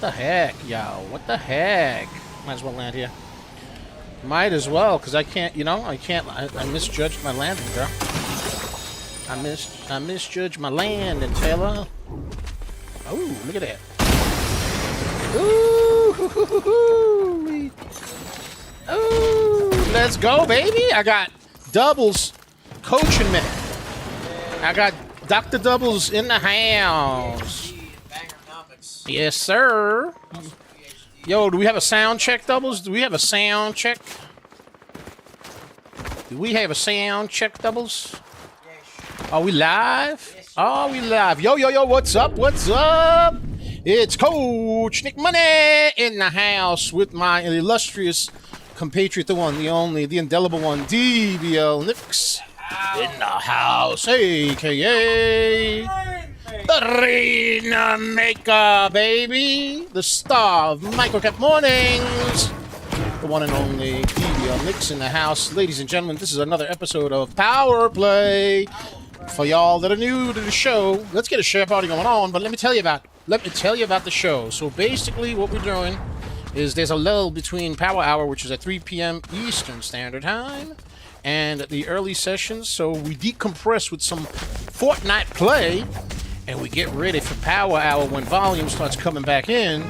What the heck, yo? What the heck? Might as well land here. Might as well, because I can't, you know, I misjudged my landing, bro. I misjudged my landing, fella. Oh, look at that. Ooh, ooh, let's go, baby. I got doubles coaching me. I got Dr. Doubles in the house. Yes, sir. Yo, do we have a sound check, Doubles? Do we have a sound check? Do we have a sound check, Doubles? Are we live? Are we live? Yo, yo, yo, what's up? What's up? It's Coach Nick Money in the house with my illustrious compatriot, the one, the only, the indelible one, DBL Nicks in the house, a.k.a. the Rainmaker, baby, the star of Microcap Mornings, the one and only DBL Nicks in the house. Ladies and gentlemen, this is another episode of Power Play. For y'all that are new to the show, let's get a share party going on, but let me tell you about the show. So basically what we're doing is there's a lull between Power Hour, which is at 3 p.m. Eastern Standard Time, and the early sessions. So we decompress with some Fortnite play, and we get ready for Power Hour when volume starts coming back in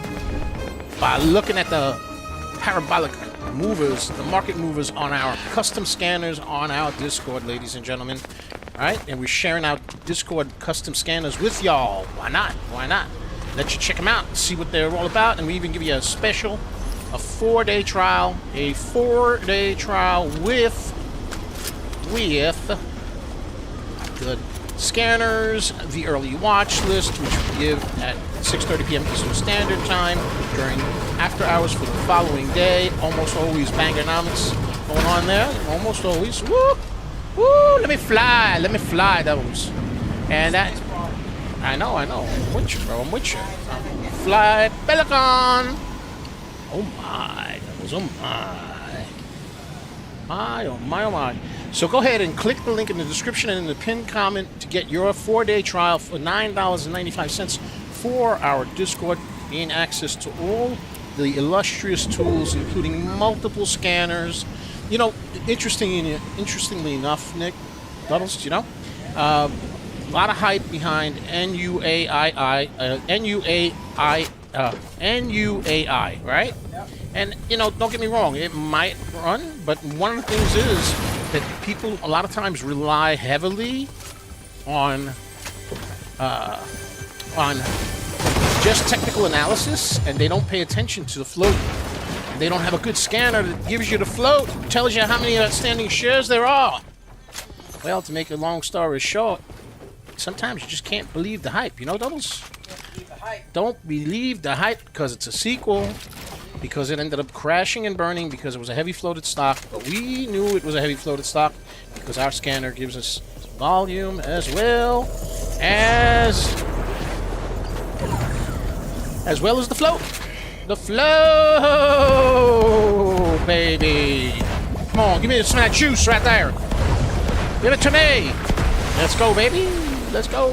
by looking at the parabolic movers, the market movers on our custom scanners on our Discord, ladies and gentlemen. All right, and we're sharing out Discord custom scanners with y'all. Why not? Why not? Let you check them out, see what they're all about, and we even give you a special, a 4-day trial, with the scanners, the early watch list, which we give at 6:30 p.m. Eastern Standard Time during after hours for the following day. Almost always bangernomics going on there. Almost always. Woo! Woo! Let me fly, those. And that, I know. I'm with you, bro. I'm with you. Fly, Pelican. Oh my, those. Oh my. Oh my. So go ahead and click the link in the description and in the pinned comment to get your 4-day trial for $9.95 for our Discord, gain access to all the illustrious tools, including multiple scanners. You know, interestingly enough, Nick, Duddles, you know, a lot of hype behind NUAI, right? Yep. And, you know, don't get me wrong, it might run, but one of the things is that people a lot of times rely heavily on just technical analysis, and they don't pay attention to the float. They don't have a good scanner that gives you the float, tells you how many outstanding shares there are. Well, to make a long story short, sometimes you just can't believe the hype. You know, Doubles? Don't believe the hype because it's a sequel, because it ended up crashing and burning because it was a heavy floated stock. But we knew it was a heavy floated stock because our scanner gives us volume as well as the float. The flow, baby. Come on, give me some of that juice right there. Give it to me. Let's go, baby. Let's go.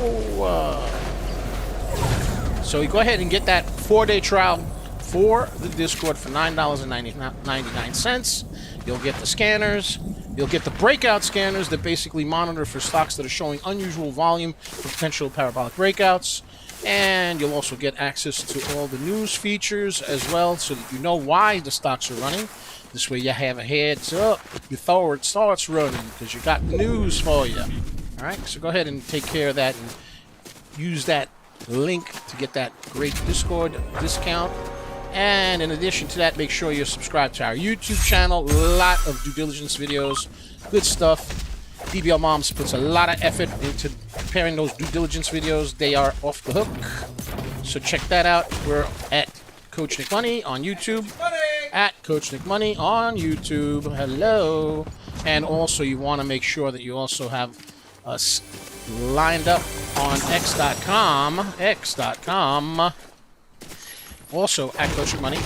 So you go ahead and get that 4-day trial for the Discord for $9.99. You'll get the scanners. You'll get the breakout scanners that basically monitor for stocks that are showing unusual volume for potential parabolic breakouts. And you'll also get access to all the news features as well, so that you know why the stocks are running. This way you have a heads up before it starts running, because you got news for you. All right, so go ahead and take care of that and use that link to get that great Discord discount. And in addition to that, make sure you're subscribed to our YouTube channel. A lot of due diligence videos, good stuff. DBL Moms puts a lot of effort into preparing those due diligence videos. They are off the hook. So check that out. We're at Coach Nick Money on YouTube. At Coach Nick Money on YouTube. Hello. And also you want to make sure that you also have us lined up on X.com. X.com. Also at Coach Nick Money.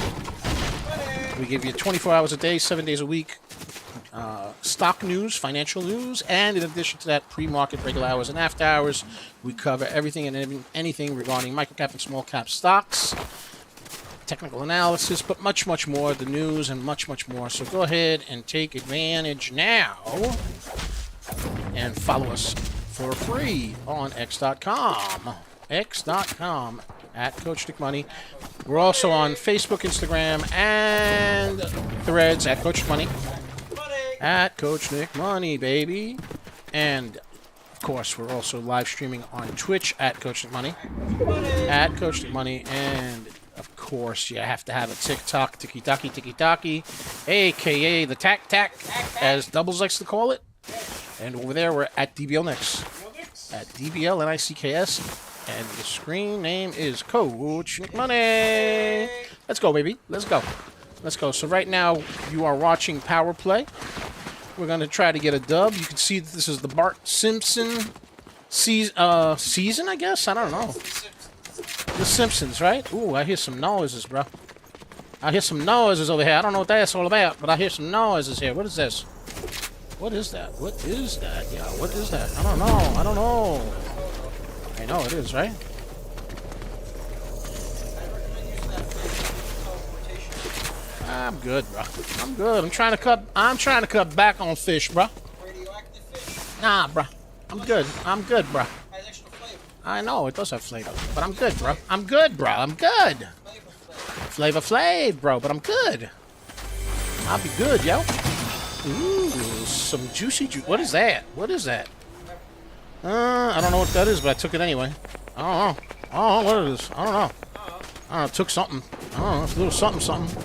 We give you 24 hours a day, 7 days a week. Stock news, financial news, and in addition to that, pre-market, regular hours, and after hours. We cover everything and anything regarding microcap and small cap stocks. technical analysis, but much, much more, the news and much, much more. So go ahead and take advantage now and follow us for free on x.com. x.com at Coach Nick Money. We're also on Facebook, Instagram, and Threads at Coach Nick Money. At Coach Nick Money, baby. And of course, we're also live streaming on Twitch at Coach Nick Money. At Coach Nick Money. And of course, you have to have a TikTok, tiki-taki, aka the tac, as Doubles likes to call it. And over there, we're at DBL Nicks. At DBL Nicks. And the screen name is Coach Nick Money. Let's go, baby. Let's go. Let's go. So right now, you are watching Power Play. We're going to try to get a dub. You can see that this is the Bart Simpson season, I guess? I don't know. The Simpsons, right? Ooh, I hear some noises, bro. I hear some noises over here. I don't know what that's all about, but I hear some noises here. What is this? What is that? What is that? Yeah, what is that? I don't know. I don't know. I know it is, right? I'm good, bro. I'm good. I'm trying to cut back on fish, bro. Nah, bro. I'm good, bro. I know it does have flavor, but I'm good, bro. I'm good, bro. I'm good. Flavor Flav, bro, but I'm good. I'll be good, yo. Ooh, some juicy juice. What is that? What is that? I don't know what that is, but I took it anyway. I don't know. I don't know what it is. I don't know. I don't know. I took something. I don't know. It's a little something.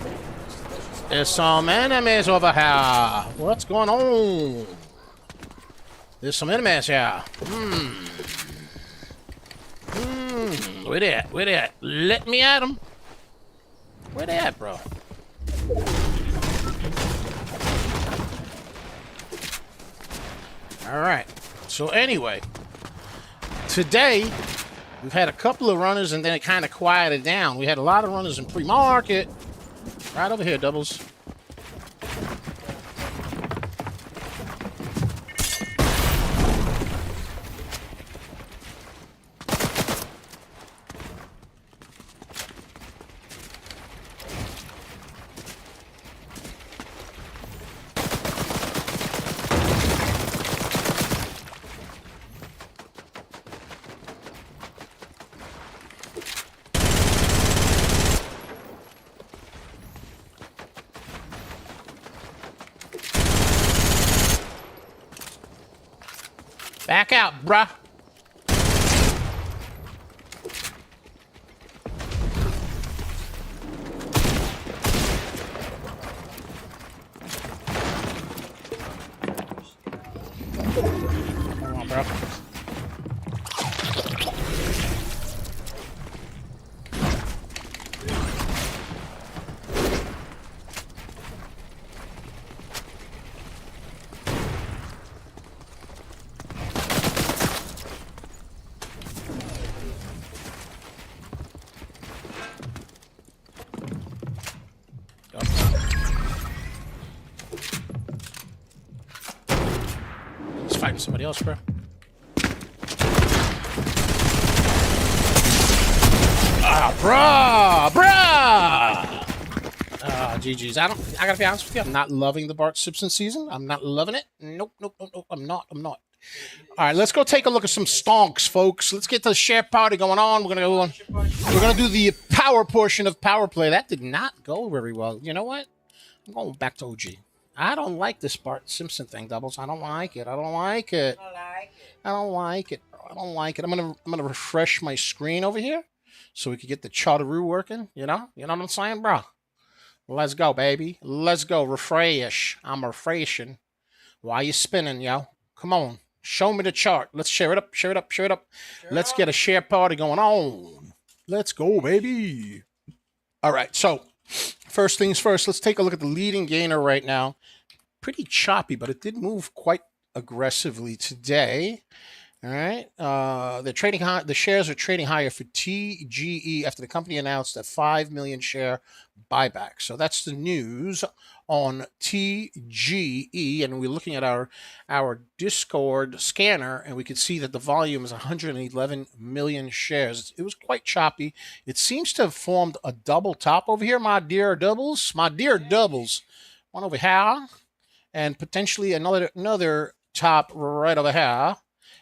There's some enemies over here. What's going on? There's some enemies here. Where they at? Where they at? Let me at them. Where they at, bro? All right. So anyway, today we've had a couple of runners and then it kind of quieted down. We had a lot of runners in pre-market. Right over here, Doubles. Back out, bruh. Come on, bro. Fighting somebody else, bro. Ah, GG's. I gotta be honest with you. I'm not loving the Bart Simpson season. I'm not loving it. Nope. I'm not. All right, let's go take a look at some stonks, folks. Let's get the share party going on. We're gonna do the power portion of Power Play. That did not go very well. You know what? I'm going back to OG. I don't like this Bart Simpson thing, Doubles. I don't like it. I don't like it, bro. I don't like it. I'm gonna refresh my screen over here so we can get the charteroo working. You know what I'm saying, bro? Let's go, baby. Let's go. Refresh. I'm refreshing. Why you spinning, yo? Come on. Show me the chart. Let's share it up. Let's get a share party going on. Let's go, baby. All right. So first things first, let's take a look at the leading gainer right now. Pretty choppy, but it did move quite aggressively today. All right. They're trading high. The shares are trading higher for TGE after the company announced a 5 million share buyback. So that's the news on TGE, and we're looking at our Discord scanner, and we can see that the volume is 111 million shares. It was quite choppy. It seems to have formed a double top over here, my dear doubles. My dear doubles. One over here, and potentially another top right over here.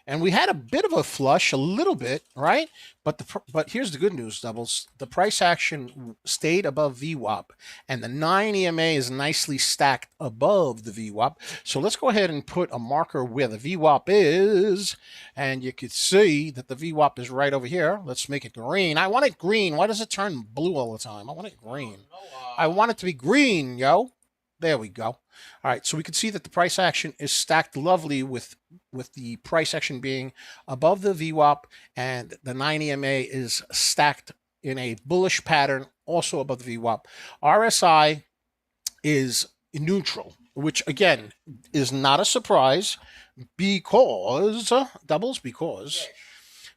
And we had a bit of a flush, a little bit, right? But here's the good news, doubles. The price action stayed above VWAP, and the 9 EMA is nicely stacked above the VWAP. So let's go ahead and put a marker where the VWAP is, and you can see that the VWAP is right over here. Let's make it green. I want it green. Why does it turn blue all the time? I want it green. I want it to be green, yo. There we go. All right, so we can see that the price action is stacked lovely with the price action being above the VWAP, and the 9 EMA is stacked in a bullish pattern also above the VWAP. RSI is neutral, which again is not a surprise because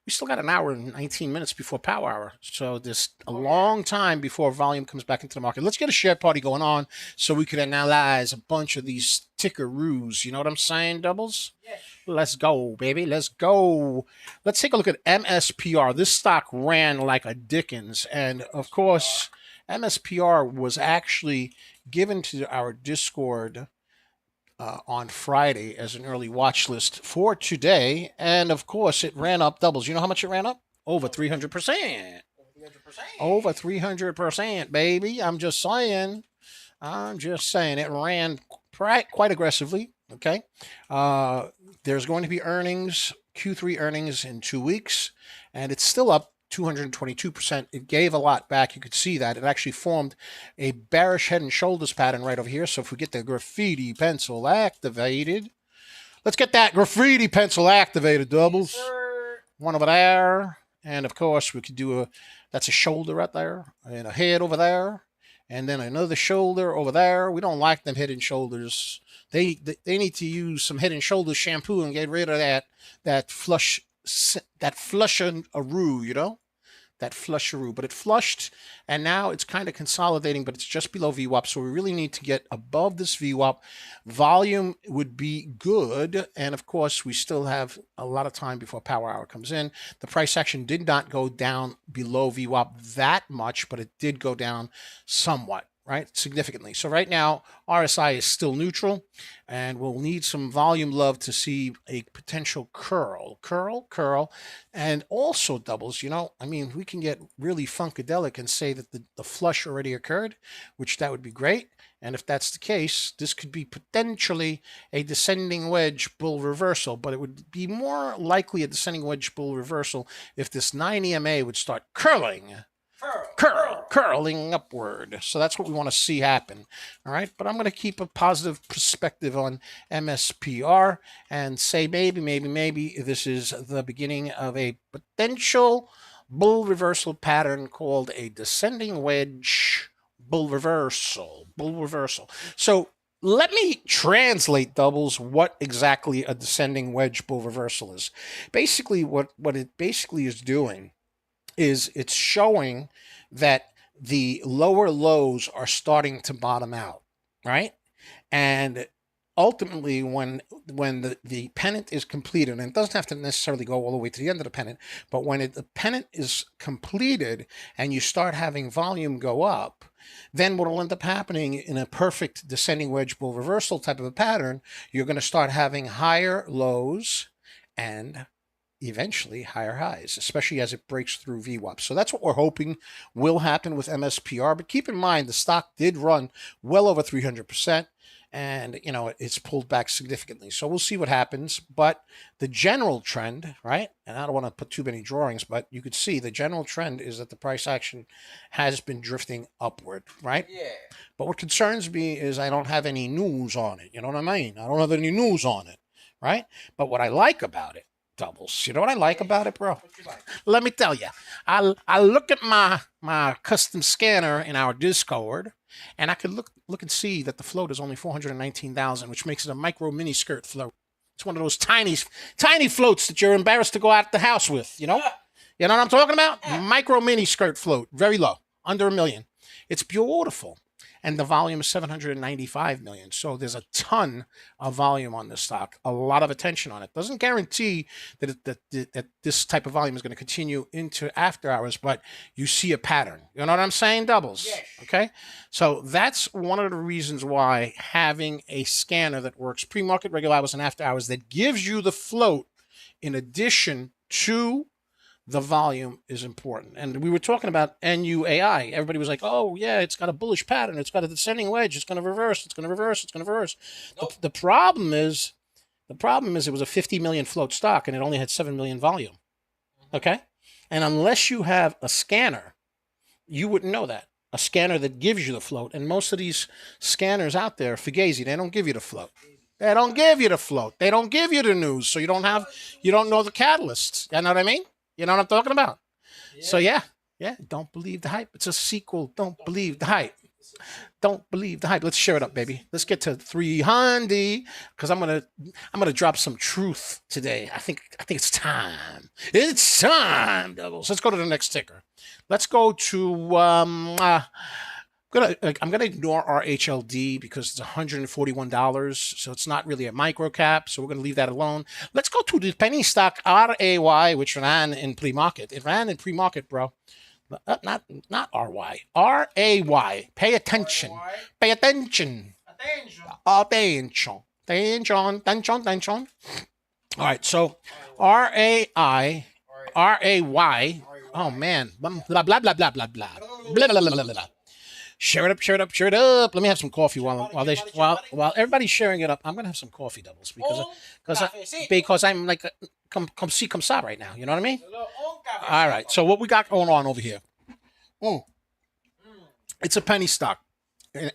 we still got an hour and 19 minutes before power hour. So there's a long time before volume comes back into the market. Let's get a share party going on so we can analyze a bunch of these tickeroos. You know what I'm saying, doubles? Yes. Let's go, baby. Let's go. Let's take a look at MSPR. This stock ran like a Dickens. And, of course, MSPR was actually given to our Discord on Friday as an early watch list for today. And of course, it ran up doubles. You know how much it ran up? Over 300%. Over 300%, baby. I'm just saying. It ran quite aggressively. Okay. There's going to be earnings, Q3 earnings in 2 weeks, and it's still up 222%. It gave a lot back. You could see that. It actually formed a bearish head and shoulders pattern right over here. So if we get the graffiti pencil activated, let's get that graffiti pencil activated, doubles. Yes, one over there. And of course, we could do that's a shoulder right there, and a head over there, and then another shoulder over there. We don't like them head and shoulders. They need to use some head and shoulders shampoo and get rid of that flusharoo, you know, that flusharoo. But it flushed, and now it's kind of consolidating, but it's just below VWAP. So we really need to get above this VWAP. Volume would be good, and of course, we still have a lot of time before power hour comes in. The price action did not go down below VWAP that much, but it did go down somewhat. Right, significantly. So right now, RSI is still neutral, and we'll need some volume love to see a potential curl, and also doubles. You know, I mean, we can get really funkadelic and say that the flush already occurred, which that would be great. And if that's the case, this could be potentially a descending wedge bull reversal, but it would be more likely a descending wedge bull reversal if this 9 EMA would start curling. Curling upward. So that's what we want to see happen. All right. But I'm going to keep a positive perspective on MSPR and say maybe this is the beginning of a potential bull reversal pattern called a descending wedge bull reversal. So let me translate, doubles, what exactly a descending wedge bull reversal is. Basically, what it basically is doing is it's showing that the lower lows are starting to bottom out, right? And ultimately, when the pennant is completed, and it doesn't have to necessarily go all the way to the end of the pennant, but when the pennant is completed and you start having volume go up, then what will end up happening in a perfect descending wedge bull reversal type of a pattern, you're going to start having higher lows and eventually higher highs, especially as it breaks through VWAP. So that's what we're hoping will happen with MSPR. But keep in mind, the stock did run well over 300%, and you know it's pulled back significantly. So we'll see what happens. But the general trend, right? And I don't want to put too many drawings, but you could see the general trend is that the price action has been drifting upward, right? Yeah. But what concerns me is I don't have any news on it. You know what I mean? I don't have any news on it, right? But what I like about it, doubles. You know what I like about it, bro? Like? Let me tell you. I look at my custom scanner in our Discord, and I could look and see that the float is only 419,000, which makes it a micro mini skirt float. It's one of those tiny floats that you're embarrassed to go out the house with, you know? You know what I'm talking about? Micro mini skirt float, very low, under $1 million. It's beautiful. And the volume is 795 million. So there's a ton of volume on this stock, a lot of attention on it. Doesn't guarantee that this type of volume is going to continue into after hours, but you see a pattern. You know what I'm saying? Doubles. Yes. Okay. So that's one of the reasons why having a scanner that works pre-market, regular hours, and after hours that gives you the float in addition to the volume is important. And we were talking about NUAI. Everybody was like, oh, yeah, it's got a bullish pattern. It's got a descending wedge. It's going to reverse. It's going to reverse. It's going to reverse. Nope. The problem is it was a 50 million float stock and it only had 7 million volume. Okay? And unless you have a scanner, you wouldn't know that. A scanner that gives you the float. And most of these scanners out there, Fugazi, they don't give you the float. They don't give you the float. They don't give you the news. So you don't know the catalysts. You know what I mean? You know what I'm talking about? Yeah. So yeah, don't believe the hype. It's a sequel. Don't believe the hype. Don't believe the hype. Let's share it up, baby. Let's get to 300 because I'm gonna drop some truth today. I think it's time. It's time, devils. Let's go to the next ticker. Let's go to I'm gonna ignore our HLD because it's $141, so it's not really a micro cap. So we're gonna leave that alone. Let's go to the penny stock RAY, which ran in pre-market. It ran in pre-market, bro. Not RY. RAY. Pay attention. Pay attention. Attention. Attention. All right. So RAY. Oh man. Blah blah blah blah blah blah blah. Blah blah blah blah blah. Share it up. Let me have some coffee while everybody's sharing it up. I'm gonna have some coffee, doubles, because I'm like come ça right now. You know what I mean? All right. So what we got going on over here? It's a penny stock, and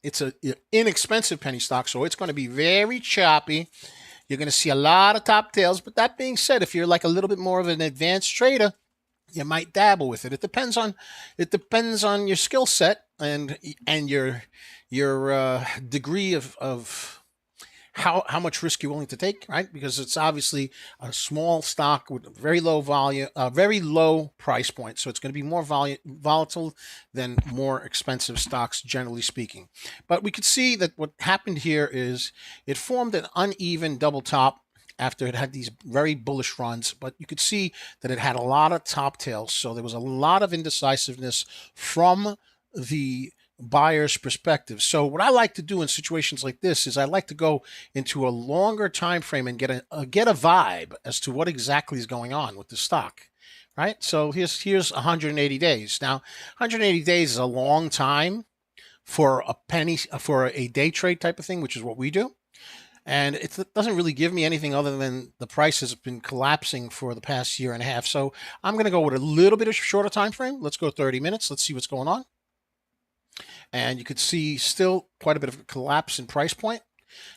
it's a inexpensive penny stock, so it's going to be very choppy. You're going to see a lot of top tails. But that being said, if you're like a little bit more of an advanced trader, you might dabble with it. It depends on your skill set and your degree of how much risk you're willing to take, right? Because it's obviously a small stock with very low volume, very low price point. So it's going to be more volatile than more expensive stocks, generally speaking. But we could see that what happened here is it formed an uneven double top after it had these very bullish runs, but you could see that it had a lot of top tails. So there was a lot of indecisiveness from the buyer's perspective. So what I like to do in situations like this is I like to go into a longer time frame and get a vibe as to what exactly is going on with the stock, right? So here's 180 days. Now, 180 days is a long time for a day trade type of thing, which is what we do. And it doesn't really give me anything other than the price has been collapsing for the past year and a half. So I'm going to go with a little bit of shorter time frame. Let's go 30 minutes. Let's see what's going on. And you could see still quite a bit of a collapse in price point.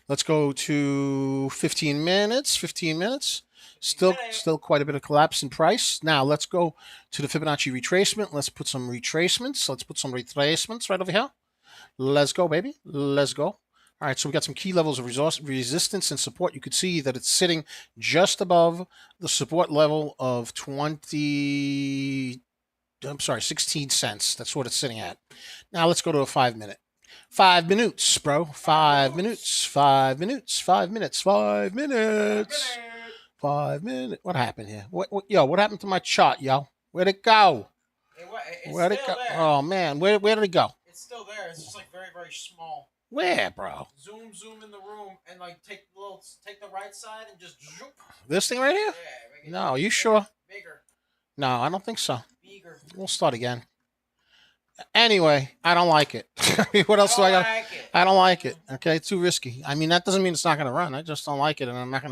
Let's go to 15 minutes. 15 minutes. Still quite a bit of collapse in price. Now let's go to the Fibonacci retracement. Let's put some retracements. Let's put some retracements right over here. Let's go, baby. Let's go. All right, so we got some key levels of resistance and support. You could see that it's sitting just above the support level of 16 cents. That's what it's sitting at. Now let's go to a 5 minute. 5 minutes, bro. 5 minutes. 5 minutes. 5 minutes. 5 minutes. 5 minutes. What happened here? What happened to my chart, yo? Where'd it go? Where'd it go? Oh man, where did it go? It's still there. It's just like very, very small. Where, bro? Zoom in the room and like take the right side and just zoom. This thing right here? Yeah. No, you sure? Bigger. No, I don't think so. Bigger. We'll start again. Anyway, I don't like it. What else do I got? I don't like it. Okay, too risky. I mean, that doesn't mean it's not going to run. I just don't like it, and I'm not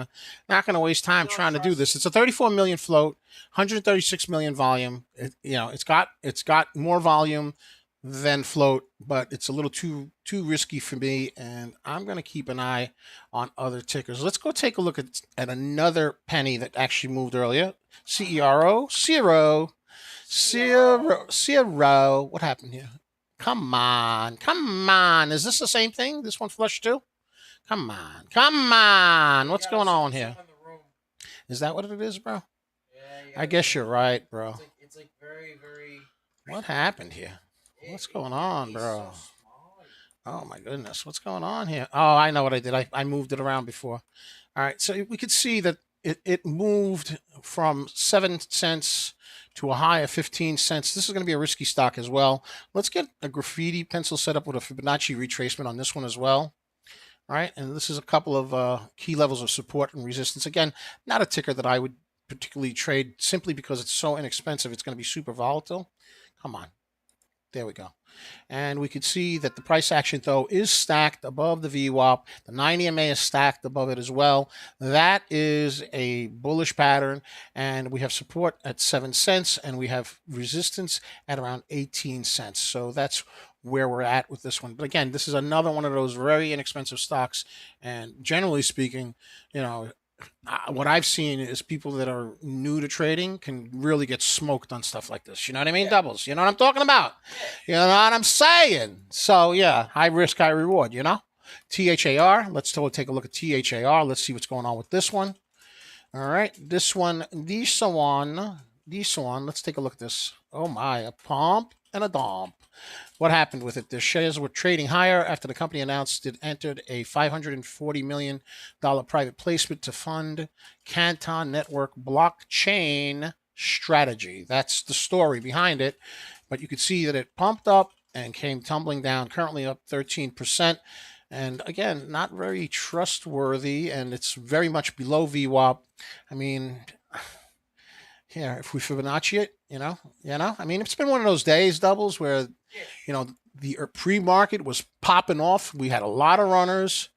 gonna waste time trying to do this. It's a 34 million float, 136 million volume. It's got more volume than float, but it's a little too risky for me, and I'm going to keep an eye on other tickers. Let's go take a look at another penny that actually moved earlier. CERO. What happened here? Come on. Is this the same thing? This one flushed too? Come on. Come on. What's You gotta going on set here? something in the room. Is that what it is, bro? Yeah, you I gotta guess set you're something. right, bro. It's like very, very. What happened here? What's going on, He's bro? so small. Oh my goodness. What's going on here? Oh, I know what I did. I moved it around before. All right. So we could see that it moved from 7 cents to a high of 15 cents. This is going to be a risky stock as well. Let's get a graffiti pencil set up with a Fibonacci retracement on this one as well. All right. And this is a couple of key levels of support and resistance. Again, not a ticker that I would particularly trade simply because it's so inexpensive. It's going to be super volatile. Come on. There we go. And we could see that the price action, though, is stacked above the VWAP. The 90 MA is stacked above it as well. That is a bullish pattern. And we have support at 7 cents, and we have resistance at around 18 cents. So that's where we're at with this one. But again, this is another one of those very inexpensive stocks. And generally speaking, you know, what I've seen is people that are new to trading can really get smoked on stuff like this. You know what I mean? Yeah. Doubles. You know what I'm talking about? You know what I'm saying? So yeah, high risk, high reward, you know? THAR. Let's take a look at THAR. Let's see what's going on with this one. All right. This one. Let's take a look at this. Oh my, a pump and a dump. What happened with it? The shares were trading higher after the company announced it entered a $540 million private placement to fund Canton Network blockchain strategy. That's the story behind it. But you could see that it pumped up and came tumbling down, currently up 13%. And again, not very trustworthy, and it's very much below VWAP. I mean, here, if we Fibonacci it, I mean, it's been one of those days, doubles, where, the pre-market was popping off. We had a lot of runners,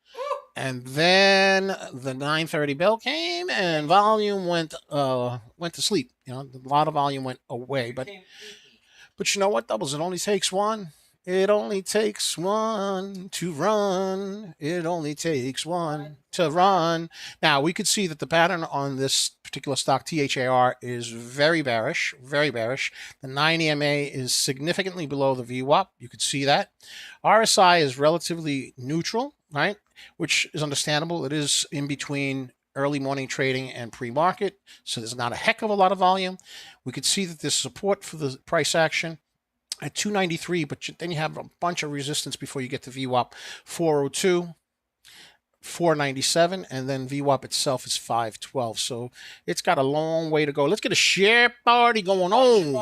and then the 9:30 bell came, and volume went to sleep. A lot of volume went away. But you know what, doubles? It only takes one. It only takes one to run. It only takes one to run. Now, we could see that the pattern on this particular stock, THAR, is very bearish, very bearish. The 90 MA is significantly below the VWAP. You could see that. RSI is relatively neutral, right? Which is understandable. It is in between early morning trading and pre-market, so there's not a heck of a lot of volume. We could see that there's support for the price action at 293, but then you have a bunch of resistance before you get to VWAP 402, 497, and then VWAP itself is 512. So it's got a long way to go. Let's get a share party going on.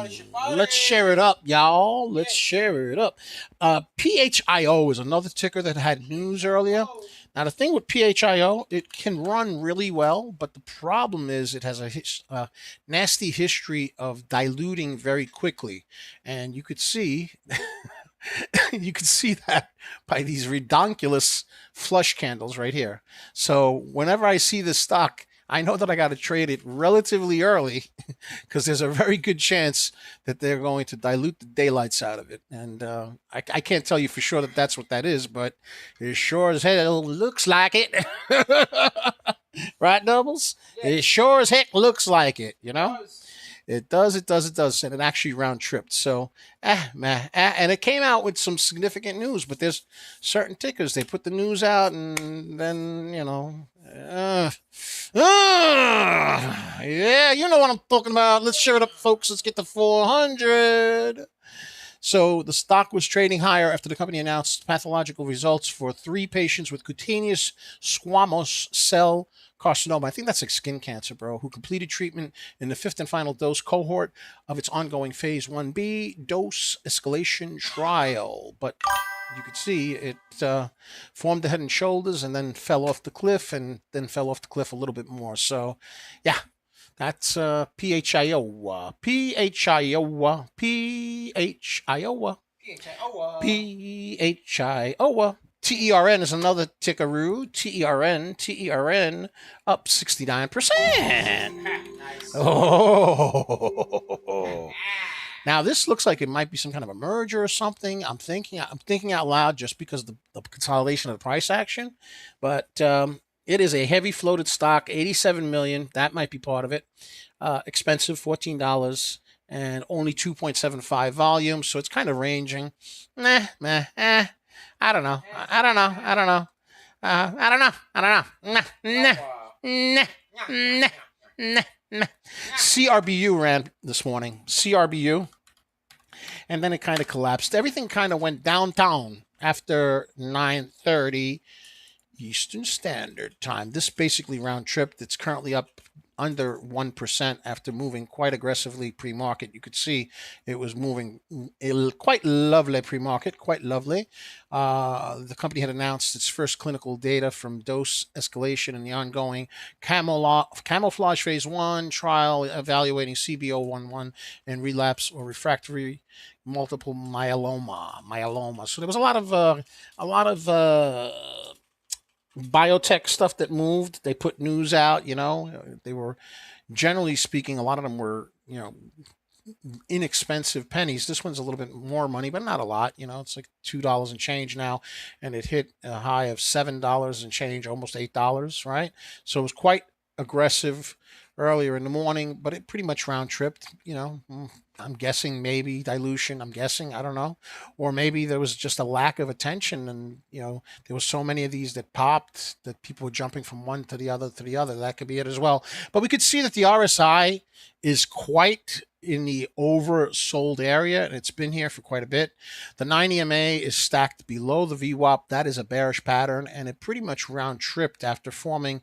Let's share it up, y'all. Let's share it up. PHIO is another ticker that had news earlier. Now, the thing with PHIO, it can run really well, but the problem is it has a nasty history of diluting very quickly. And you could see that by these redonkulous flush candles right here. So whenever I see this stock, I know that I got to trade it relatively early because there's a very good chance that they're going to dilute the daylights out of it. And I can't tell you for sure that that's what that is, but it sure as hell looks like it. Right, doubles? Yeah. It sure as heck looks like it, It does, and it actually round tripped. So, and it came out with some significant news, but there's certain tickers, they put the news out and then, yeah, you know what I'm talking about. Let's share it up, folks. Let's get to 400. So the stock was trading higher after the company announced pathological results for 3 patients with cutaneous squamous cell carcinoma. I think that's like skin cancer, bro, who completed treatment in the 5th and final dose cohort of its ongoing phase 1B dose escalation trial. But you could see it formed the head and shoulders and then fell off the cliff and then fell off the cliff a little bit more. So, yeah. That's PHIO. PHIO. PHIO. PHIO. TERN is another tickaroo. TERN up 69%. Nice. Oh. Now this looks like it might be some kind of a merger or something. I'm thinking out loud just because of the consolidation of the price action, but it is a heavy floated stock, 87 million. That might be part of it. Expensive, $14, and only 2.75 volume, so it's kind of ranging. I don't know. I don't know. Nah. CRBU ran this morning. CRBU. And then it kind of collapsed. Everything kind of went downtown after 9:30 Eastern Standard Time. This basically round tripped. It's currently up under 1% after moving quite aggressively pre-market. You could see it was moving quite lovely pre-market, quite lovely. The company had announced its first clinical data from dose escalation in the ongoing camouflage phase 1 trial evaluating CB011 in relapse or refractory multiple myeloma. So there was a lot of biotech stuff that moved. They put news out, they were, generally speaking, a lot of them were, inexpensive pennies. This one's a little bit more money, but not a lot. It's like $2 and change now, and it hit a high of $7 and change, almost $8, right? So it was quite aggressive earlier in the morning, but it pretty much round tripped. I'm guessing maybe dilution. I don't know. Or maybe there was just a lack of attention, and there was so many of these that popped that people were jumping from one to the other. That could be it as well. But we could see that the RSI is quite in the oversold area, and it's been here for quite a bit. The 9 EMA is stacked below the VWAP. That is a bearish pattern, and it pretty much round tripped after forming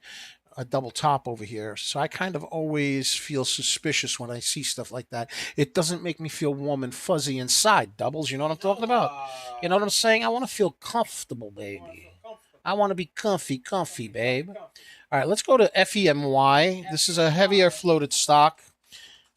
a double top over here. So I kind of always feel suspicious when I see stuff like that. It doesn't make me feel warm and fuzzy inside. Doubles, you know what I'm talking about? You know what I'm saying? I want to feel comfortable, baby. I want to be comfy, babe. All right, let's go to FEMY. This is a heavier floated stock.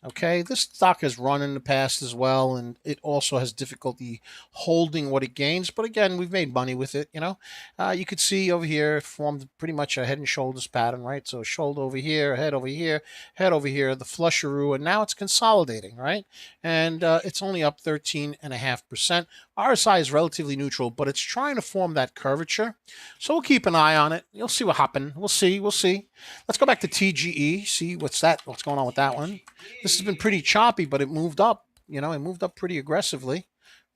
Okay, this stock has run in the past as well, and it also has difficulty holding what it gains. But again, we've made money with it, You could see over here, it formed pretty much a head and shoulders pattern, right? So shoulder over here, head over here, head over here, the flusheroo, and now it's consolidating, right? And it's only up 13.5%. RSI is relatively neutral, but it's trying to form that curvature. So we'll keep an eye on it. You'll see what happens. We'll see. Let's go back to TGE, see what's going on with that one. This has been pretty choppy, but it moved up. It moved up pretty aggressively,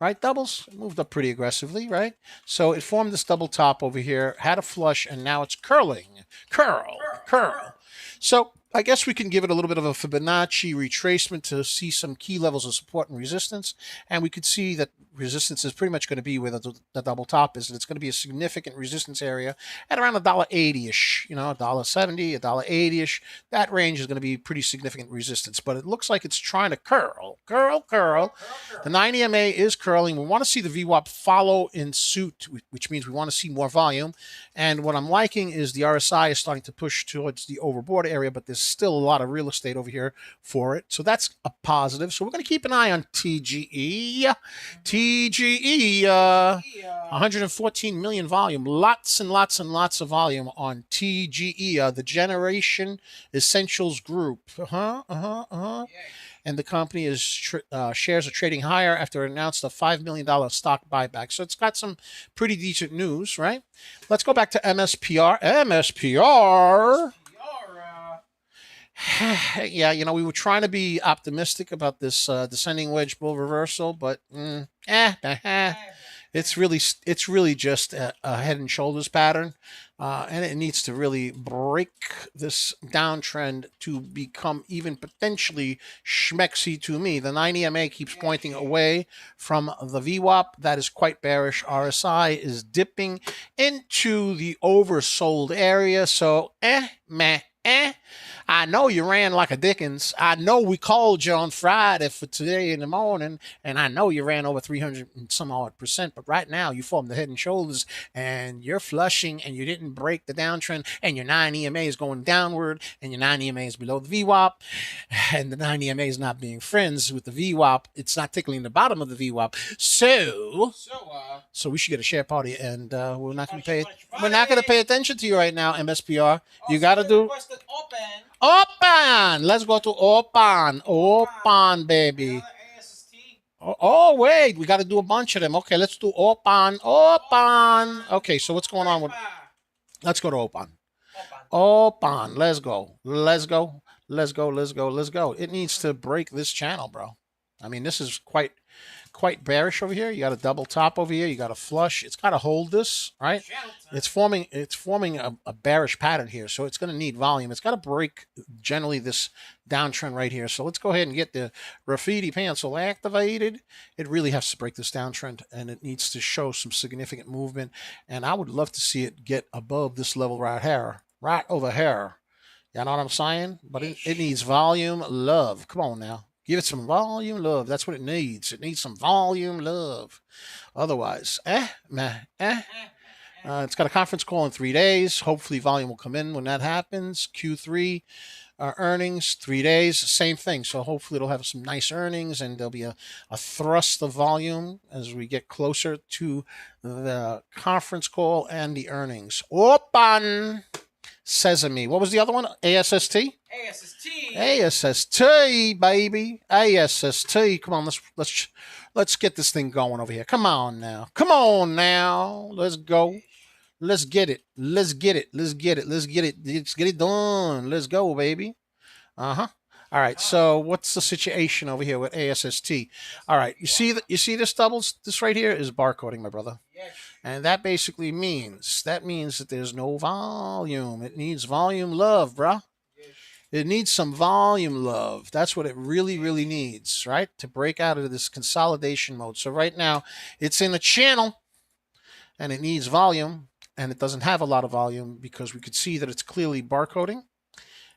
right? Doubles, it moved up pretty aggressively, right? So it formed this double top over here, had a flush, and now it's curling. Curl. So I guess we can give it a little bit of a Fibonacci retracement to see some key levels of support and resistance. And we could see that resistance is pretty much going to be where the double top is. And it's going to be a significant resistance area at around $1.80-ish, $1.70, $1.80-ish. That range is going to be pretty significant resistance. But it looks like it's trying to curl. The 9 EMA is curling. We want to see the VWAP follow in suit, which means we want to see more volume. And what I'm liking is the RSI is starting to push towards the overbought area, but there's still a lot of real estate over here for it. So that's a positive. So we're going to keep an eye on TGE. 114 million volume. Lots and lots of volume on TGE, the Generation Essentials Group. And the company is shares are trading higher after it announced a $5 million stock buyback. So it's got some pretty decent news, right? Let's go back to MSPR. MSPR. Yeah, we were trying to be optimistic about this descending wedge bull reversal, but it's really just a head and shoulders pattern, and it needs to really break this downtrend to become even potentially schmexy to me. The 9 EMA keeps pointing away from the VWAP. That is quite bearish. RSI is dipping into the oversold area. So, I know you ran like a Dickens. I know we called you on Friday for today in the morning, and I know you ran over 300 and some odd %, but right now you formed the head and shoulders, and you're flushing, and you didn't break the downtrend, and your 9 EMA is going downward, and your 9 EMA is below the VWAP, and the 9 EMA is not being friends with the VWAP. It's not tickling the bottom of the VWAP. So we should get a share party, and we're not going to pay attention to you right now, MSPR. You got to do Open. Let's go to Open, baby. Oh, wait. We got to do a bunch of them. Okay, let's do Open. Okay, so what's going on with... Let's go to Open. Let's go. It needs to break this channel, bro. I mean, this is quite quite bearish over here. You got a double top over here. You got a flush. It's got to hold this, right? It's forming a bearish pattern here, so it's going to need volume. It's got to break generally this downtrend right here. So let's go ahead and get the graffiti pencil activated. It really has to break this downtrend, and it needs to show some significant movement. And I would love to see it get above this level right here, right over here. You know what I'm saying? But it needs volume love. Come on now. Give it some volume love. That's what it needs. It needs some volume love. Otherwise, it's got a conference call in 3 days. Hopefully volume will come in when that happens. Q3 earnings, 3 days, same thing. So hopefully it'll have some nice earnings, and there'll be a thrust of volume as we get closer to the conference call and the earnings. Open sesame. What was the other one? ASST? ASST. ASST, baby. ASST. Come on, let's get this thing going over here. Come on now. Come on now. Let's go. Let's get it. Let's get it. Let's get it. Let's get it. Let's get it done. Let's go, baby. Uh-huh. All right. So what's the situation over here with ASST? All right. You see this doubles? This right here is barcoding, my brother. Yes. And that basically means that there's no volume. It needs volume love, bruh. Yes. It needs some volume love. That's what it really, really needs, right? To break out of this consolidation mode. So right now it's in a channel and it needs volume, and it doesn't have a lot of volume because we could see that it's clearly barcoding.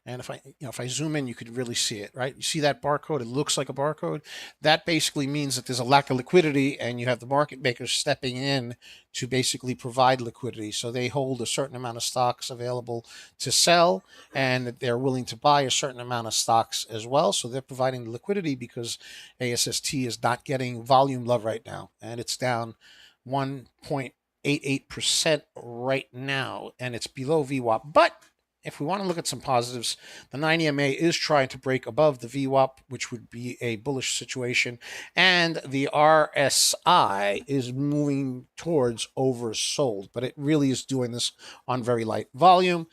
And if I zoom in, you could really see it, right? You see that barcode? It looks like a barcode. That basically means that there's a lack of liquidity, and you have the market makers stepping in to basically provide liquidity. So they hold a certain amount of stocks available to sell, and they're willing to buy a certain amount of stocks as well. So they're providing liquidity because ASST is not getting volume love right now, and it's down 1.88% right now, and it's below VWAP. But if we want to look at some positives, the 90 MA is trying to break above the VWAP, which would be a bullish situation. And the RSI is moving towards oversold, but it really is doing this on very light volume.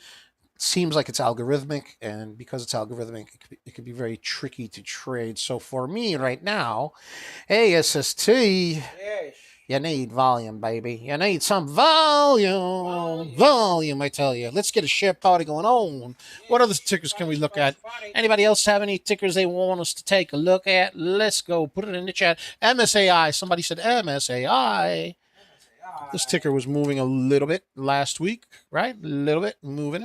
It seems like it's algorithmic, and because it's algorithmic, it can be very tricky to trade. So for me right now, ASST... Yes. You need volume, baby. You need some volume. Volume, I tell you. Let's get a share party going on. What other tickers can we look at? Anybody else have any tickers they want us to take a look at? Let's go. Put it in the chat. MSAI. Somebody said MSAI. This ticker was moving a little bit last week, right? A little bit. Moving.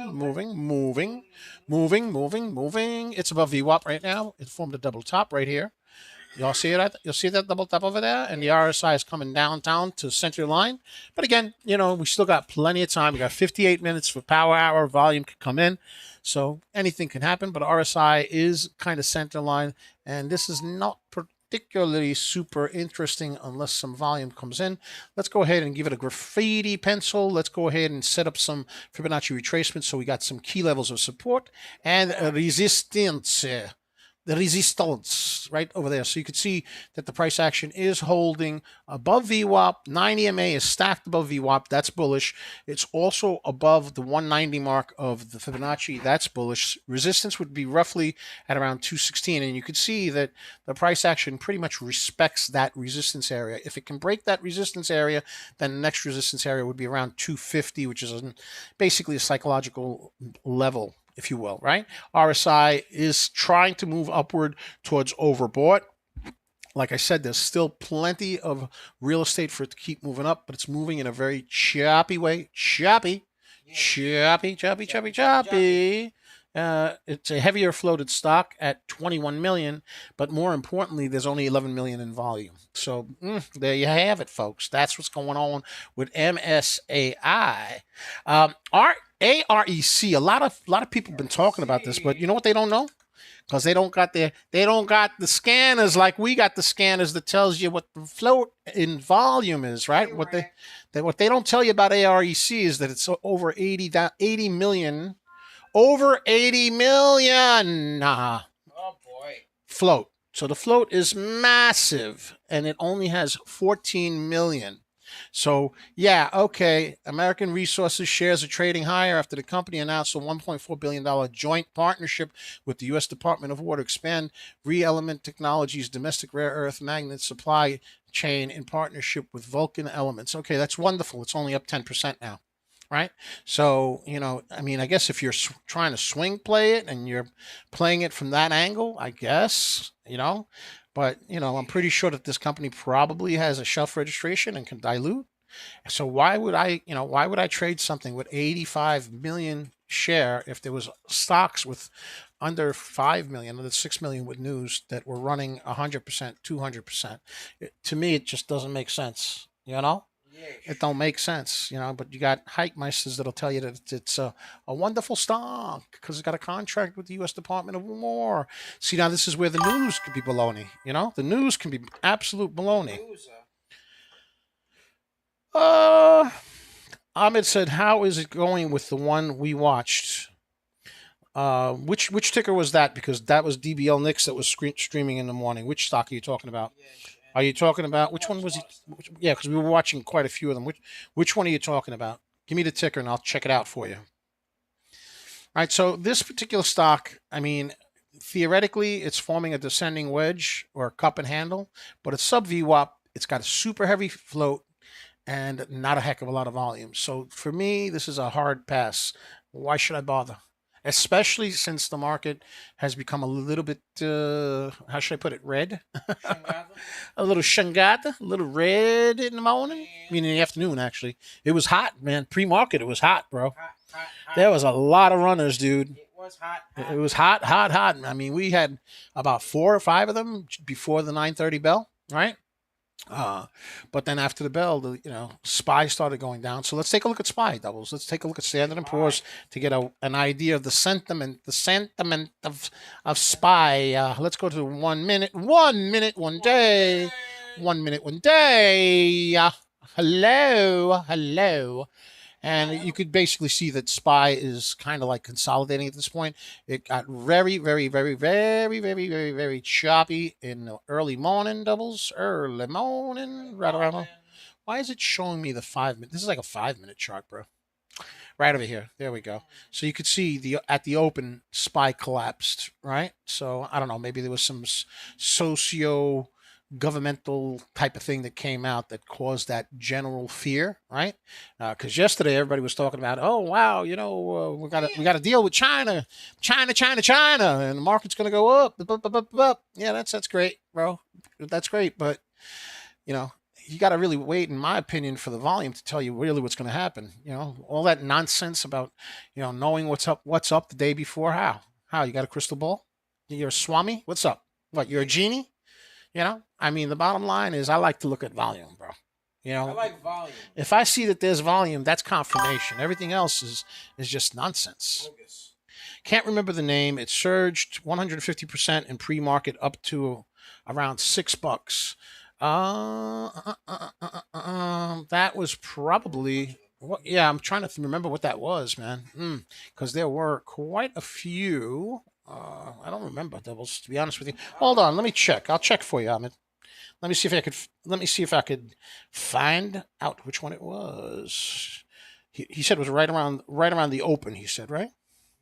It's above VWAP right now. It formed a double top right here. Y'all see it? You'll see that double top over there, and the RSI is coming down to center line. But again, we still got plenty of time. We got 58 minutes for power hour. Volume could come in, so anything can happen. But RSI is kind of center line, and this is not particularly super interesting unless some volume comes in. Let's go ahead and give it a graffiti pencil. Let's go ahead and set up some Fibonacci retracement so we got some key levels of support and resistance. The resistance right over there. So you can see that the price action is holding above VWAP. 90 MA is stacked above VWAP. That's bullish. It's also above the 190 mark of the Fibonacci. That's bullish. Resistance would be roughly at around 216. And you can see that the price action pretty much respects that resistance area. If it can break that resistance area, then the next resistance area would be around 250, which is basically a psychological level, if you will, right? RSI is trying to move upward towards overbought. Like I said, there's still plenty of real estate for it to keep moving up, but it's moving in a very choppy way. Choppy. It's a heavier floated stock at 21 million, but more importantly, there's only 11 million in volume. So there you have it, folks. That's what's going on with MSAI. AREC. A lot of people have been talking about this, but you know what they don't know? Because they don't got the scanners like we got the scanners that tells you what the float in volume is, right? What they don't tell you about AREC is that it's over 80 million. Over 80 million Oh boy. float. So the float is massive, and it only has 14 million. So, yeah, okay, American Resources shares are trading higher after the company announced a $1.4 billion joint partnership with the U.S. Department of War to expand ReElement Technologies' domestic rare earth magnet supply chain in partnership with Vulcan Elements. Okay, that's wonderful. It's only up 10% now, right? So, I mean, I guess if you're trying to swing play it and you're playing it from that angle, I guess, but, I'm pretty sure that this company probably has a shelf registration and can dilute. So why would I trade something with 85 million share if there was stocks with under 5 million, under 6 million with news that were running 100%, 200%? To me, it just doesn't make sense. It don't make sense, but you got hike meisters that'll tell you that it's a wonderful stock because it's got a contract with the U.S. Department of War. See, now this is where the news could be baloney. The news can be absolute baloney. Ahmed said, "How is it going with the one we watched? Which ticker was that? Because that was DBL Nix that was streaming in the morning. Which stock are you talking about? Are you talking about which one was he? Yeah, because we were watching quite a few of them. Which one are you talking about? Give me the ticker and I'll check it out for you. All right. So this particular stock, I mean, theoretically, it's forming a descending wedge or cup and handle, but it's sub VWAP. It's got a super heavy float and not a heck of a lot of volume. So for me, this is a hard pass. Why should I bother? Especially since the market has become a little bit, how should I put it, red? A little shangata, a little red in the morning. I mean, in the afternoon, actually. It was hot, man. Pre-market, it was hot, bro. Hot. There was a lot of runners, dude. It was hot. It was hot. I mean, we had about 4 or 5 of them before the 9:30 bell, right? But then after the bell, SPY started going down. So let's take a look at SPY doubles. Let's take a look at Standard & Poor's to get an idea of the sentiment of SPY. Let's go to 1 minute, 1 minute, 1 day, 1 minute, 1 day. Hello. And you could basically see that SPY is kind of like consolidating at this point. It got very, very, very, very, very, very, very choppy in the early morning doubles. Early morning, right around. Why is it showing me the 5 minute? This is like a 5-minute chart, bro. Right over here. There we go. So you could see at the open, SPY collapsed, right? So I don't know. Maybe there was some governmental type of thing that came out that caused that general fear, right? Because yesterday everybody was talking about, oh wow, we got to deal with China, and the market's going to go up. Yeah, that's great, bro. That's great, but you got to really wait, in my opinion, for the volume to tell you really what's going to happen. All that nonsense about knowing what's up the day before. How you got a crystal ball? You're a swami? What's up? What? You're a genie? I mean, the bottom line is I like to look at volume, bro. I like volume. If I see that there's volume, that's confirmation. Everything else is just nonsense. Focus. Can't remember the name. It surged 150% in pre-market up to around $6. That was probably... Yeah, I'm trying to remember what that was, man. Because there were quite a few... I don't remember doubles, to be honest with you. Hold on, let me check. I'll check for you, Ahmed. Let me see if I could find out which one it was. He said it was right around the open. He said, right?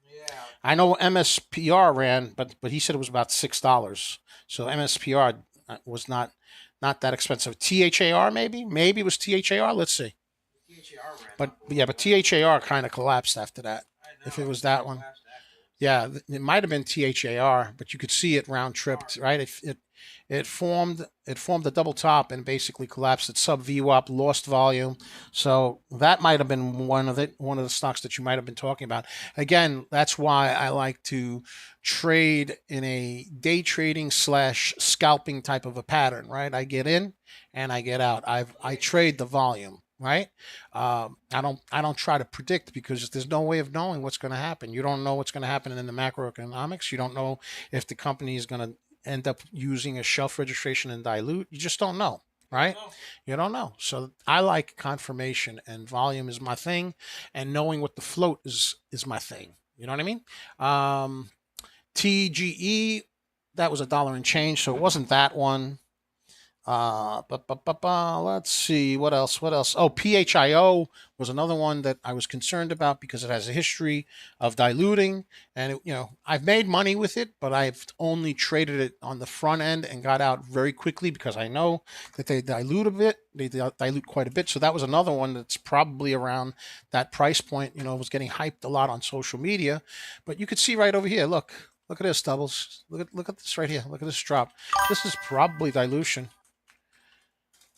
Yeah. I know MSPR ran, but he said it was about $6. So MSPR was not that expensive. THAR maybe it was THAR. Let's see. THAR ran. But THAR kind of collapsed after that. If it was that one. Yeah, it might have been THAR, but you could see it round tripped, right? It formed a double top and basically collapsed at sub VWAP, lost volume. So that might have been one of the stocks that you might have been talking about. Again, that's why I like to trade in a day trading / scalping type of a pattern, right? I get in and I get out. I trade the volume. Right? I don't try to predict because there's no way of knowing what's going to happen. You don't know what's going to happen in the macroeconomics. You don't know if the company is going to end up using a shelf registration and dilute. You just don't know, right? You don't know. So I like confirmation, and volume is my thing, and knowing what the float is my thing. You know what I mean? TGE, that was $1 and change, so it wasn't that one. Let's see what else. What else? Oh, PHIO was another one that I was concerned about because it has a history of diluting, and I've made money with it, but I've only traded it on the front end and got out very quickly because I know that they dilute a bit. They dilute quite a bit. So that was another one that's probably around that price point. It was getting hyped a lot on social media, but you could see right over here. Look at this, Doubles. Look at this right here. Look at this drop. This is probably dilution.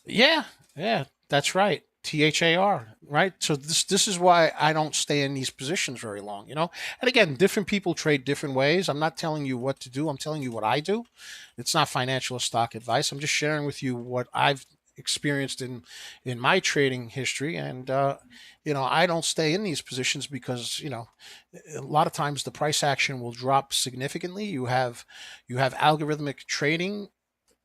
Yeah, yeah, that's right. THAR, right? So this is why I don't stay in these positions very long, And again, different people trade different ways. I'm not telling you what to do. I'm telling you what I do. It's not financial or stock advice. I'm just sharing with you what I've experienced in my trading history, and I don't stay in these positions because a lot of times the price action will drop significantly. You have algorithmic trading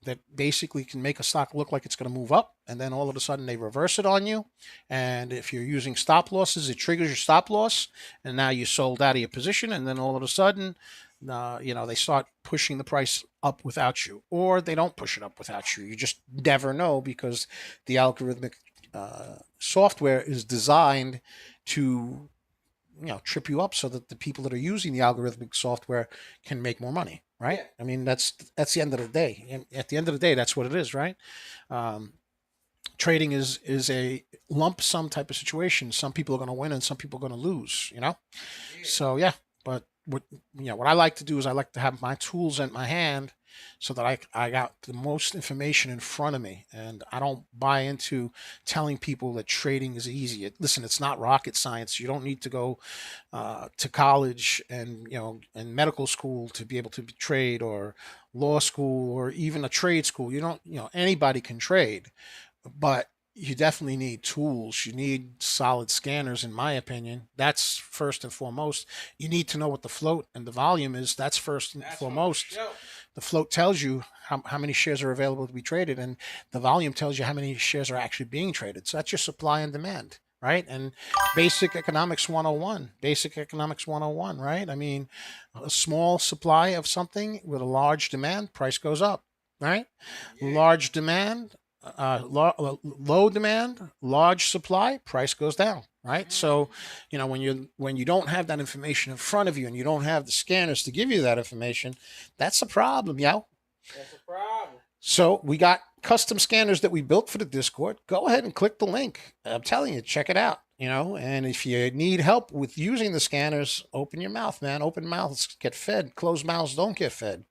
that basically can make a stock look like it's going to move up, and then all of a sudden they reverse it on you. And if you're using stop losses, it triggers your stop loss, and now you sold out of your position, and then all of a sudden they start pushing the price up without you, or they don't push it up without you. You just never know because the algorithmic software is designed to trip you up so that the people that are using the algorithmic software can make more money, right? Yeah. I mean, that's the end of the day. And at the end of the day, that's what it is, right? Trading is a lump sum type of situation. Some people are going to win and some people are going to lose, Yeah. So yeah, but what I like to do is I like to have my tools in my hand so that I got the most information in front of me, and I don't buy into telling people that trading is easy. Listen, it's not rocket science. You don't need to go to college and and medical school to be able to trade, or law school, or even a trade school. You don't anybody can trade, but you definitely need tools. You need solid scanners, in my opinion. That's first and foremost. You need to know what the float and the volume is. That's first and foremost. The float tells you how many shares are available to be traded, and the volume tells you how many shares are actually being traded. So that's your supply and demand, right? And basic economics 101, right? I mean, a small supply of something with a large demand, price goes up, right? Yeah. Large demand, low demand, large supply, price goes down, right? So when you don't have that information in front of you and you don't have the scanners to give you that information, that's a problem. That's a problem. So we got custom scanners that we built for the Discord. Go ahead and click the link. I'm telling you, check it out. And if you need help with using the scanners, open your mouth, man. Open mouths get fed. Closed mouths don't get fed.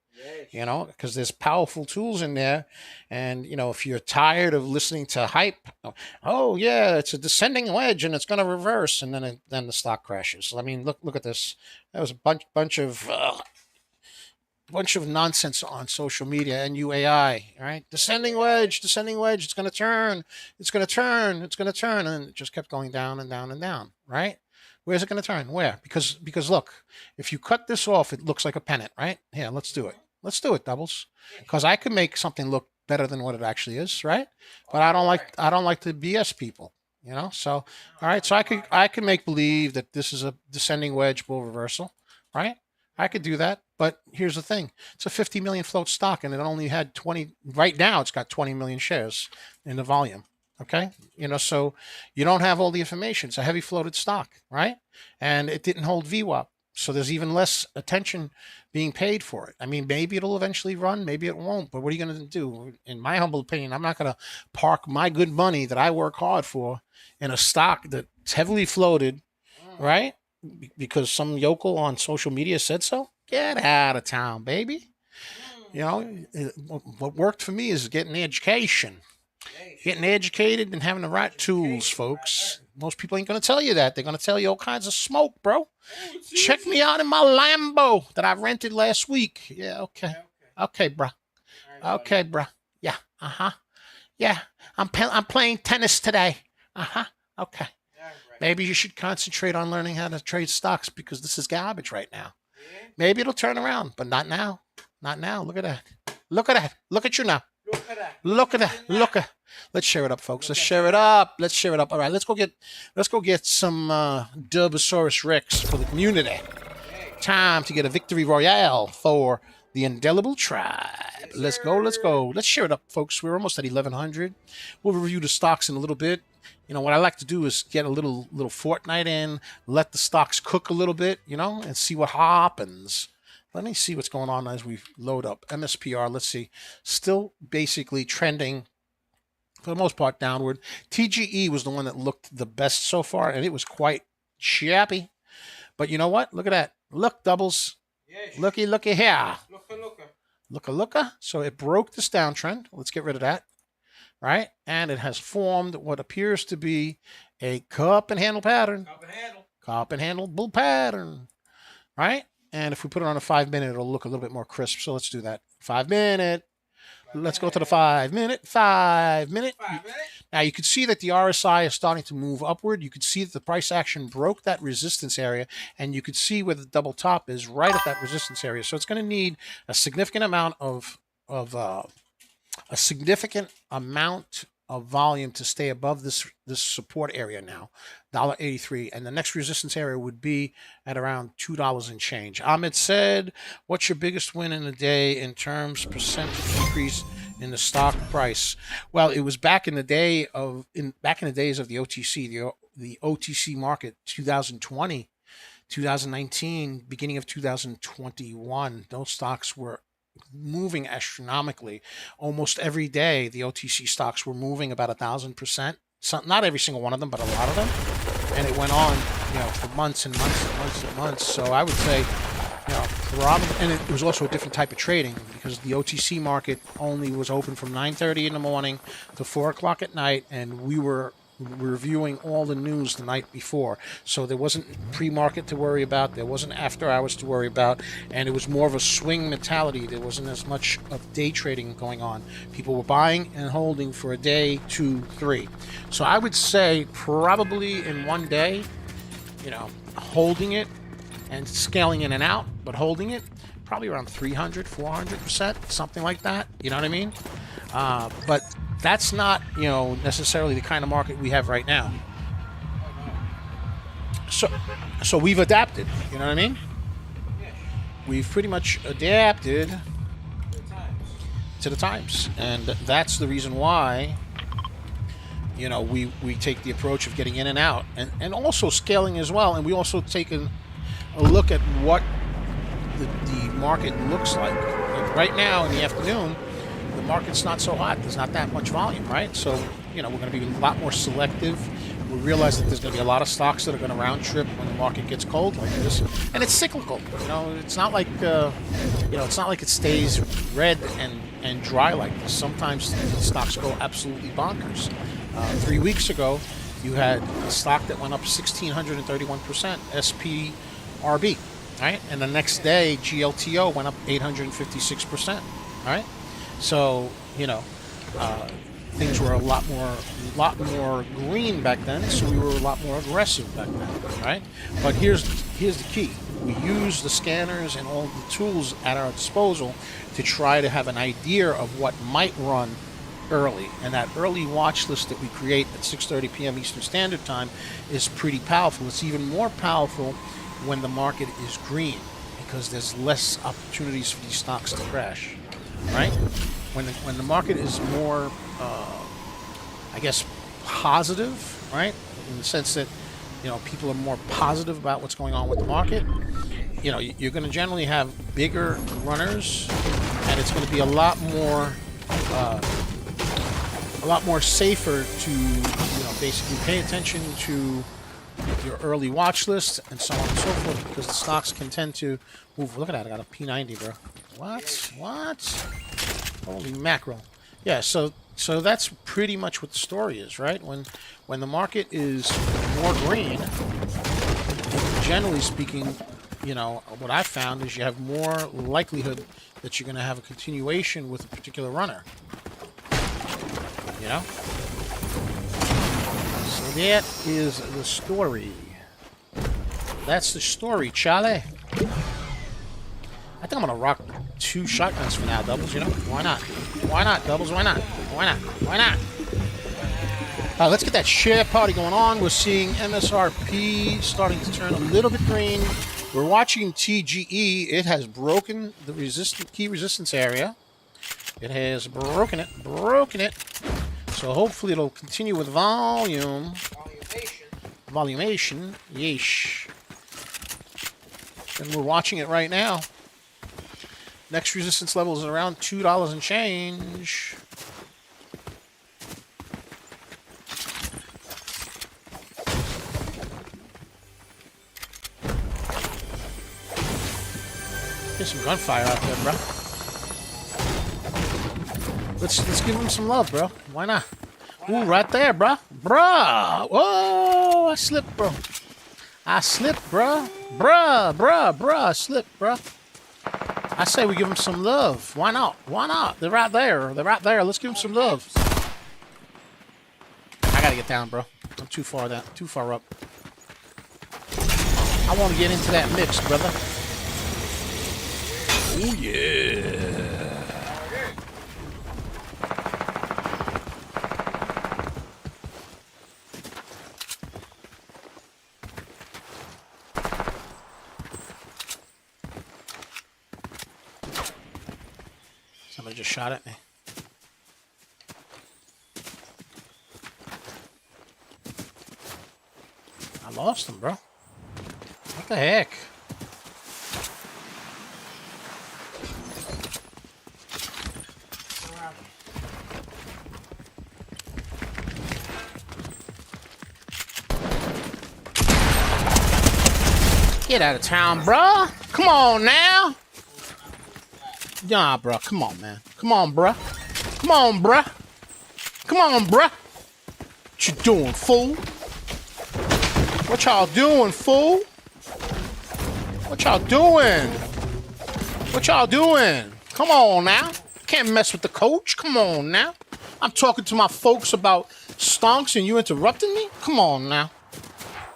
Because there's powerful tools in there. And, if you're tired of listening to hype, oh, yeah, it's a descending wedge and it's going to reverse. And then the stock crashes. I mean, look at this. That was a bunch of nonsense on social media and UAI, right? Descending wedge. It's going to turn. And it just kept going down and down and down, right? Where's it going to turn? Where? Because look, if you cut this off, it looks like a pennant, right? Here, let's do it. Let's do it, Doubles. Because I could make something look better than what it actually is, right? But I don't like to BS people, So all right, so I could make believe that this is a descending wedge bull reversal, right? I could do that. But here's the thing. It's a 50 million float stock, and it only had 20. Right now, it's got 20 million shares in the volume. Okay. So you don't have all the information. It's a heavy floated stock, right? And it didn't hold VWAP. So there's even less attention being paid for it. I mean, maybe it'll eventually run, maybe it won't. But what are you going to do? In my humble opinion, I'm not going to park my good money that I work hard for in a stock that's heavily floated, right? Because some yokel on social media said so. Get out of town, baby. What worked for me is getting the education. Getting educated and having the right tools, folks. Most people ain't going to tell you that. They're going to tell you all kinds of smoke, bro. Check me out in my Lambo that I rented last week. Yeah, okay. Okay, bro. Okay, bro. Yeah, uh-huh. Yeah, I'm playing tennis today. Uh-huh. Okay. Maybe you should concentrate on learning how to trade stocks because this is garbage right now. Maybe it'll turn around, but not now. Not now. Look at that. Look at that. Look at you now. Look at that. Look at. Let's share it up, folks. Let's share it up. Let's share it up. All right, let's go get some Dubosaurus Rex for the community. Time to get a victory royale for The indelible tribe. Yes, Let's go. Let's go. Let's share it up, folks. We're almost at 1100. We'll review the stocks in a little bit. You know, what I like to do is get a little Fortnite in, let the stocks cook a little bit, you know, and see what happens. Let me see what's going on as we load up. MSPR, let's see. Still basically trending for the most part downward. TGE was the one that looked the best so far, and it was quite shabby. But you know what? Look at that. Look, doubles. Yes. Looky here. Looka. Looka. So it broke this downtrend. Let's get rid of that. Right? And it has formed what appears to be a cup and handle pattern. Cup and handle bull pattern. Right? And if we put it on a 5-minute, it'll look a little bit more crisp. So let's do that. 5-minute. Let's go to the 5-minute. 5-minute. Now you can see that the RSI is starting to move upward. You can see that the price action broke that resistance area, and you can see where the double top is right at that resistance area. So it's going to need a significant amount of volume to stay above this support area now, $1.83, and the next resistance area would be at around $2 and change. Ahmed said, "What's your biggest win in a day in terms percentage increase in the stock price?" Well, it was back in the days of the OTC, the OTC market, 2020, 2019, beginning of 2021. Those stocks were moving astronomically. Almost every day, the OTC stocks were moving about 1,000%. Not every single one of them, but a lot of them. And it went on, for months and months and months and months. So I would say, probably, and it was also a different type of trading because the OTC market only was open from 9:30 in the morning to 4 o'clock at night, and we were reviewing all the news the night before. So there wasn't pre-market to worry about. There wasn't after hours to worry about. And it was more of a swing mentality. There wasn't as much of day trading going on. People were buying and holding for a day, 2, 3. So I would say probably in one day, holding it and scaling in and out, but holding it probably around 300, 400%, something like that. You know what I mean? But that's not, necessarily the kind of market we have right now. So we've adapted, you know what I mean? We've pretty much adapted to the times. And that's the reason why, we take the approach of getting in and out and also scaling as well. And we also take a look at what the market looks like. Right now in the afternoon, the market's not so hot. There's not that much volume, right? So, we're going to be a lot more selective. We realize that there's going to be a lot of stocks that are going to round trip when the market gets cold like this, and it's cyclical. It's not like it's not like it stays red and dry like this. Sometimes stocks go absolutely bonkers. 3 weeks ago, you had a stock that went up 1,631%, SPRB, right? And the next day, GLTO went up 856%, right? So, things were a lot more green back then, so we were a lot more aggressive back then, right? But here's the key. We use the scanners and all the tools at our disposal to try to have an idea of what might run early. And that early watch list that we create at 6:30 p.m. Eastern Standard Time is pretty powerful. It's even more powerful when the market is green because there's less opportunities for these stocks to crash. Right? When the market is more, positive, right? In the sense that, people are more positive about what's going on with the market, you're going to generally have bigger runners, and it's going to be a lot more safer to, basically pay attention to your early watch list and so on and so forth because the stocks can tend to move. Look at that. I got a P90, bro. What? Holy mackerel. Yeah, so that's pretty much what the story is, right? When the market is more green, generally speaking, what I've found is you have more likelihood that you're going to have a continuation with a particular runner. So that is the story. That's the story, Charlie. I think I'm going to rock 2 shotguns for now, doubles, Why not? Why not, doubles? Why not? Let's get that share party going on. We're seeing MSRP starting to turn a little bit green. We're watching TGE. It has broken the key resistance area. It has broken it. So hopefully it'll continue with volume. Volumation. Yeesh. And we're watching it right now. Next resistance level is around $2 and change. There's some gunfire out there, bro. Let's give him some love, bro. Why not? Ooh, right there, bro. Bruh. Whoa, I slipped, bro. I slipped, bro. Bruh. I slipped, bro. I say we give him some love. Why not? Why not? They're right there. They're right there. Let's give him some love. I gotta get down, bro. I'm too far down. Too far up. I want to get into that mix, brother. Oh, yeah. Somebody just shot at me. I lost him, bro. What the heck? Get out of town, bro. Come on now. Nah, bro. Come on, man. Come on, bro. Come on, bro. Come on, bro. What you doing, fool? What y'all doing, fool? What y'all doing? What y'all doing? Come on now. Can't mess with the coach. Come on now. I'm talking to my folks about stonks and you interrupting me? Come on now.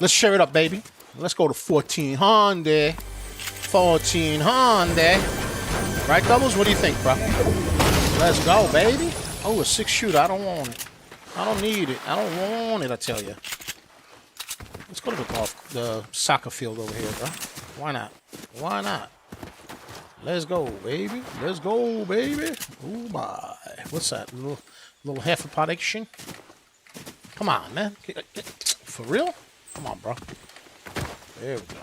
Let's share it up, baby. Let's go to 1400. 1400. Right, doubles? What do you think, bro? Let's go, baby. Oh, a 6-shooter. I don't want it. I don't need it. I don't want it, I tell you. Let's go to the soccer field over here, bro. Why not? Why not? Let's go, baby. Let's go, baby. Oh, my. What's that? Little half a pot action? Come on, man. For real? Come on, bro. There we go.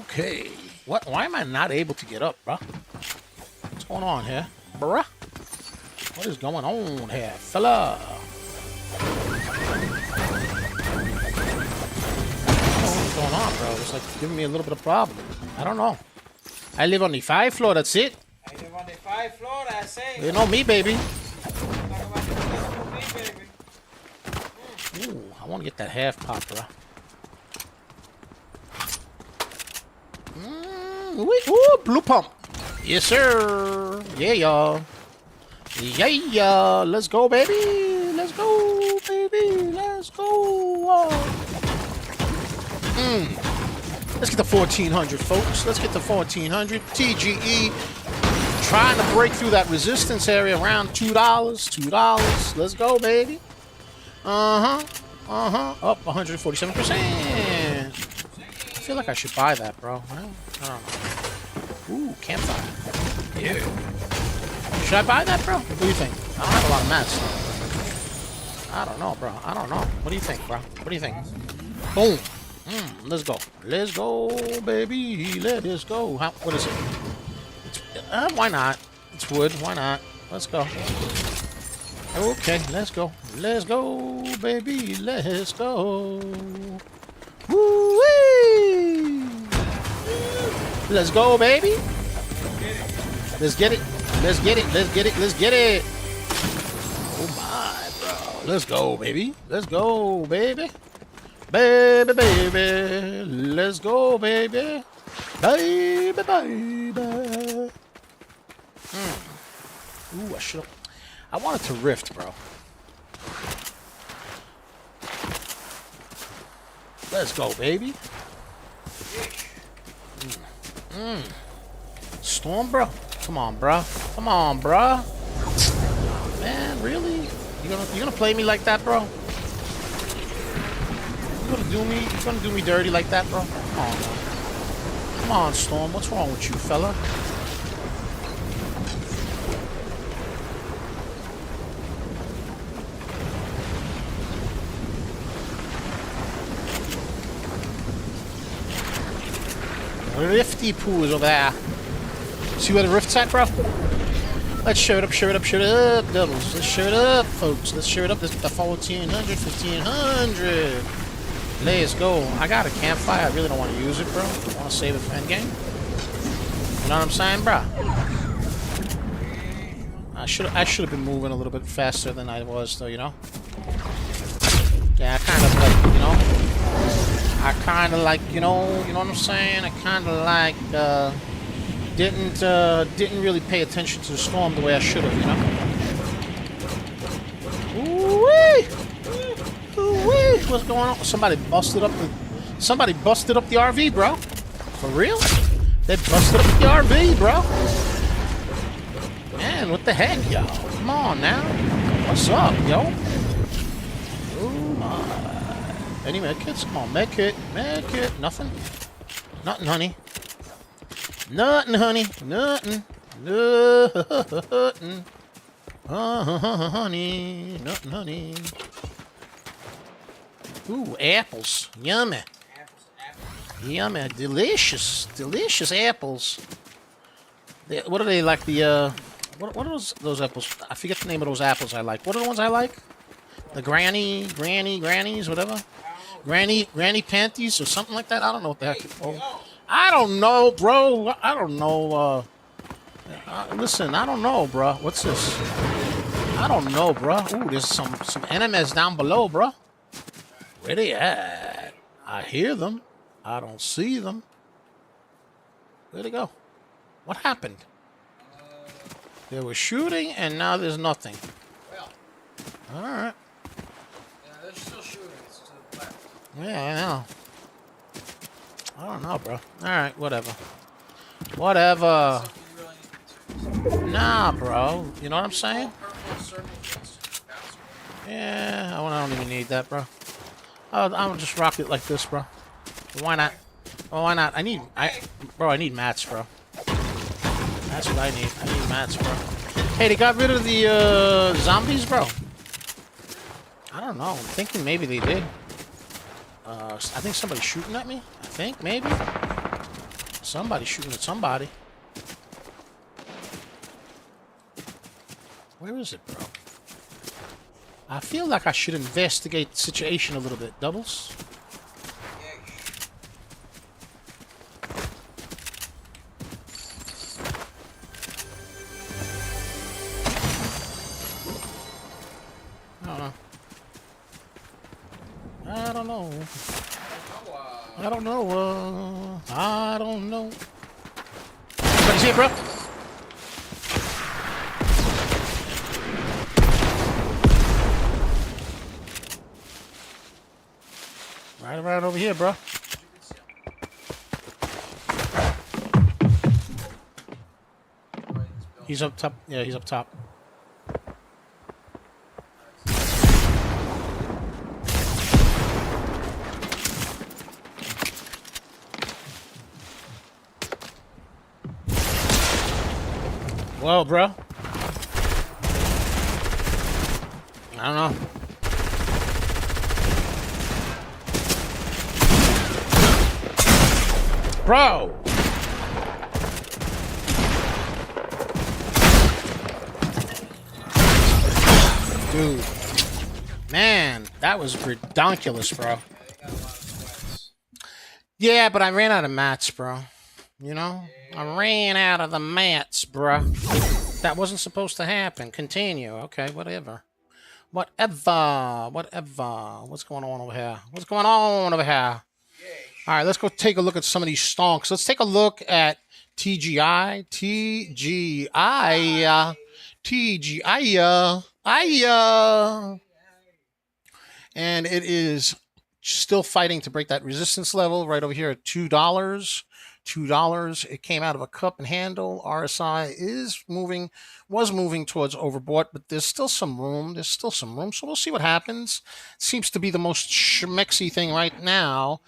Okay. What? Why am I not able to get up, bro? What's going on here, bruh? What is going on here, fella? What's going on, bro? It's like giving me a little bit of problem. I don't know. I live on the 5th floor, that's it. I live on the 5th floor, that's it. You know me, baby. Ooh, I want to get that half pop, bro. Ooh, blue pump. Yes, sir. Yeah, y'all. Yeah. Let's go, baby. Let's go, baby. Let's go. Let's get the 1400, folks. Let's get the 1400. TGE trying to break through that resistance area around $2. $2. Let's go, baby. Up 147%. I feel like I should buy that, bro. I don't know. Ooh, campfire. Yeah. Should I buy that, bro? What do you think? I don't have a lot of mats. I don't know, bro. I don't know. What do you think, bro? What do you think? Boom. Let's go. Let's go, baby. Let us go. What is it? Why not? It's wood. Why not? Let's go. Okay, let's go. Let's go, baby. Let's go. Woo-wee! Let's go, baby. Let's get it. Let's get it. Let's get it. Let's get it. Oh, my, bro. Let's go, baby. Let's go, baby. Baby. Let's go, baby. Baby. Ooh, I wanted to rift, bro. Let's go, baby. Storm, bro. Come on, bro. Come on, bro. Man, really? You gonna play me like that, bro? gonna do me dirty like that, bro? Come on, man. Come on, Storm. What's wrong with you, fella? Rifty poo is over there. See where the rift's at, bro? Let's show it up, doubles. Let's show it up, folks. Let's show it up. This is the 1400, 1500. Let's go. I got a campfire. I really don't want to use it, bro. I want to save it for endgame. You know what I'm saying, bro? I should have been moving a little bit faster than I was, though, you know? Yeah, I kind of like, you know? I kind of like, you know what I'm saying? I kind of like, didn't really pay attention to the storm the way I should have, you know? Ooh-wee! Ooh-wee! What's going on? Somebody busted up the RV, bro. For real? They busted up the RV, bro. Man, what the heck, yo? Come on now. What's up, yo? Oh my. Any medkits? Come on, medkit. Medkit. Nothing? Nothing, honey. Nothing, honey. Nothing. Nothing. Honey. Nothing, honey. Ooh, apples. Yummy. Yummy. Delicious. Delicious apples. What are they like? The, what are those apples? I forget the name of those apples I like. What are the ones I like? The grannies, whatever. Granny panties or something like that. I don't know what the heck. Oh, I don't know, bro. I don't know. Listen, I don't know, bro. What's this? I don't know, bro. Ooh, there's some enemies down below, bro. Where they at? I hear them. I don't see them. Where'd they go? What happened? They were shooting, and now there's nothing. All right. Yeah, they're still shooting. It's to the left. Yeah, I know. I don't know, bro. All right, whatever. Whatever. Nah, bro. You know what I'm saying? Yeah, I don't even need that, bro. I'll just rock it like this, bro. Why not? Oh, why not? I need mats, bro. That's what I need. I need mats, bro. Hey, they got rid of the zombies, bro. I don't know. I'm thinking maybe they did. I think somebody's shooting at me. I think, maybe. Somebody's shooting at somebody. Where is it, bro? I feel like I should investigate the situation a little bit. Doubles? I don't know. I don't know. I don't know. Somebody's here, bro. Right around over here, bro. He's up top. Yeah, he's up top. Well, bro. I don't know. Bro! Dude. Man, that was ridiculous, bro. Yeah, but I ran out of mats, bro. You know? I ran out of the mats, bro. That wasn't supposed to happen. Continue. Okay, whatever. Whatever. What's going on over here? What's going on over here? All right, let's go take a look at some of these stonks. Let's take a look at TGI. And it is still fighting to break that resistance level right over here at $2. $2. It came out of a cup and handle. RSI was moving towards overbought, but there's still some room. So we'll see what happens. Seems to be the most schmexy thing right now.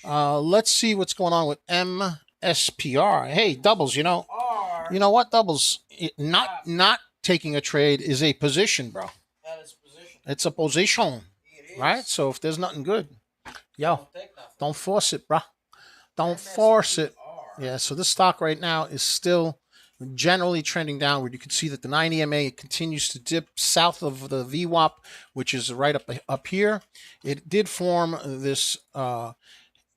Let's see what's going on with MSPR. Hey, doubles, you know what, doubles? Not taking a trade is a position, bro. It's a position, right? So if there's nothing good, yo, don't force it, bro. Don't force it. Yeah, so this stock right now is still generally trending downward. You can see that the 9 EMA continues to dip south of the VWAP, which is right up here. It did form this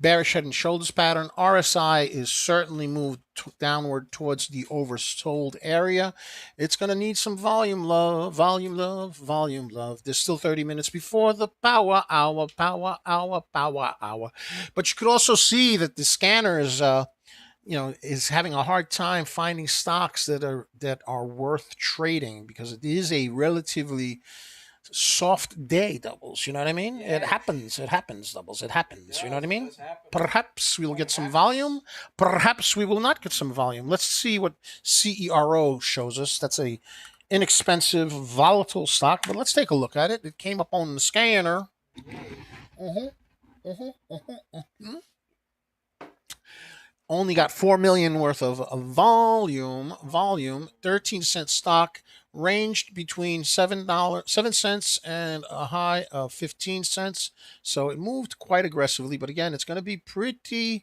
bearish head and shoulders pattern. RSI is certainly moved downward towards the oversold area. It's going to need some volume love. There's still 30 minutes before the power hour. But you could also see that the scanner is is having a hard time finding stocks that are worth trading, because it is a relatively soft day, doubles. You know what I mean? Yeah. It happens, doubles. It happens. You know what I mean? Perhaps we will get some volume. Perhaps we will not get some volume. Let's see what CERO shows us. That's a inexpensive, volatile stock, but let's take a look at it. It came up on the scanner. Only got 4 million worth of volume. 13-cent stock, ranged between $7 cents and a high of 15 cents. So it moved quite aggressively, but again, it's going to be a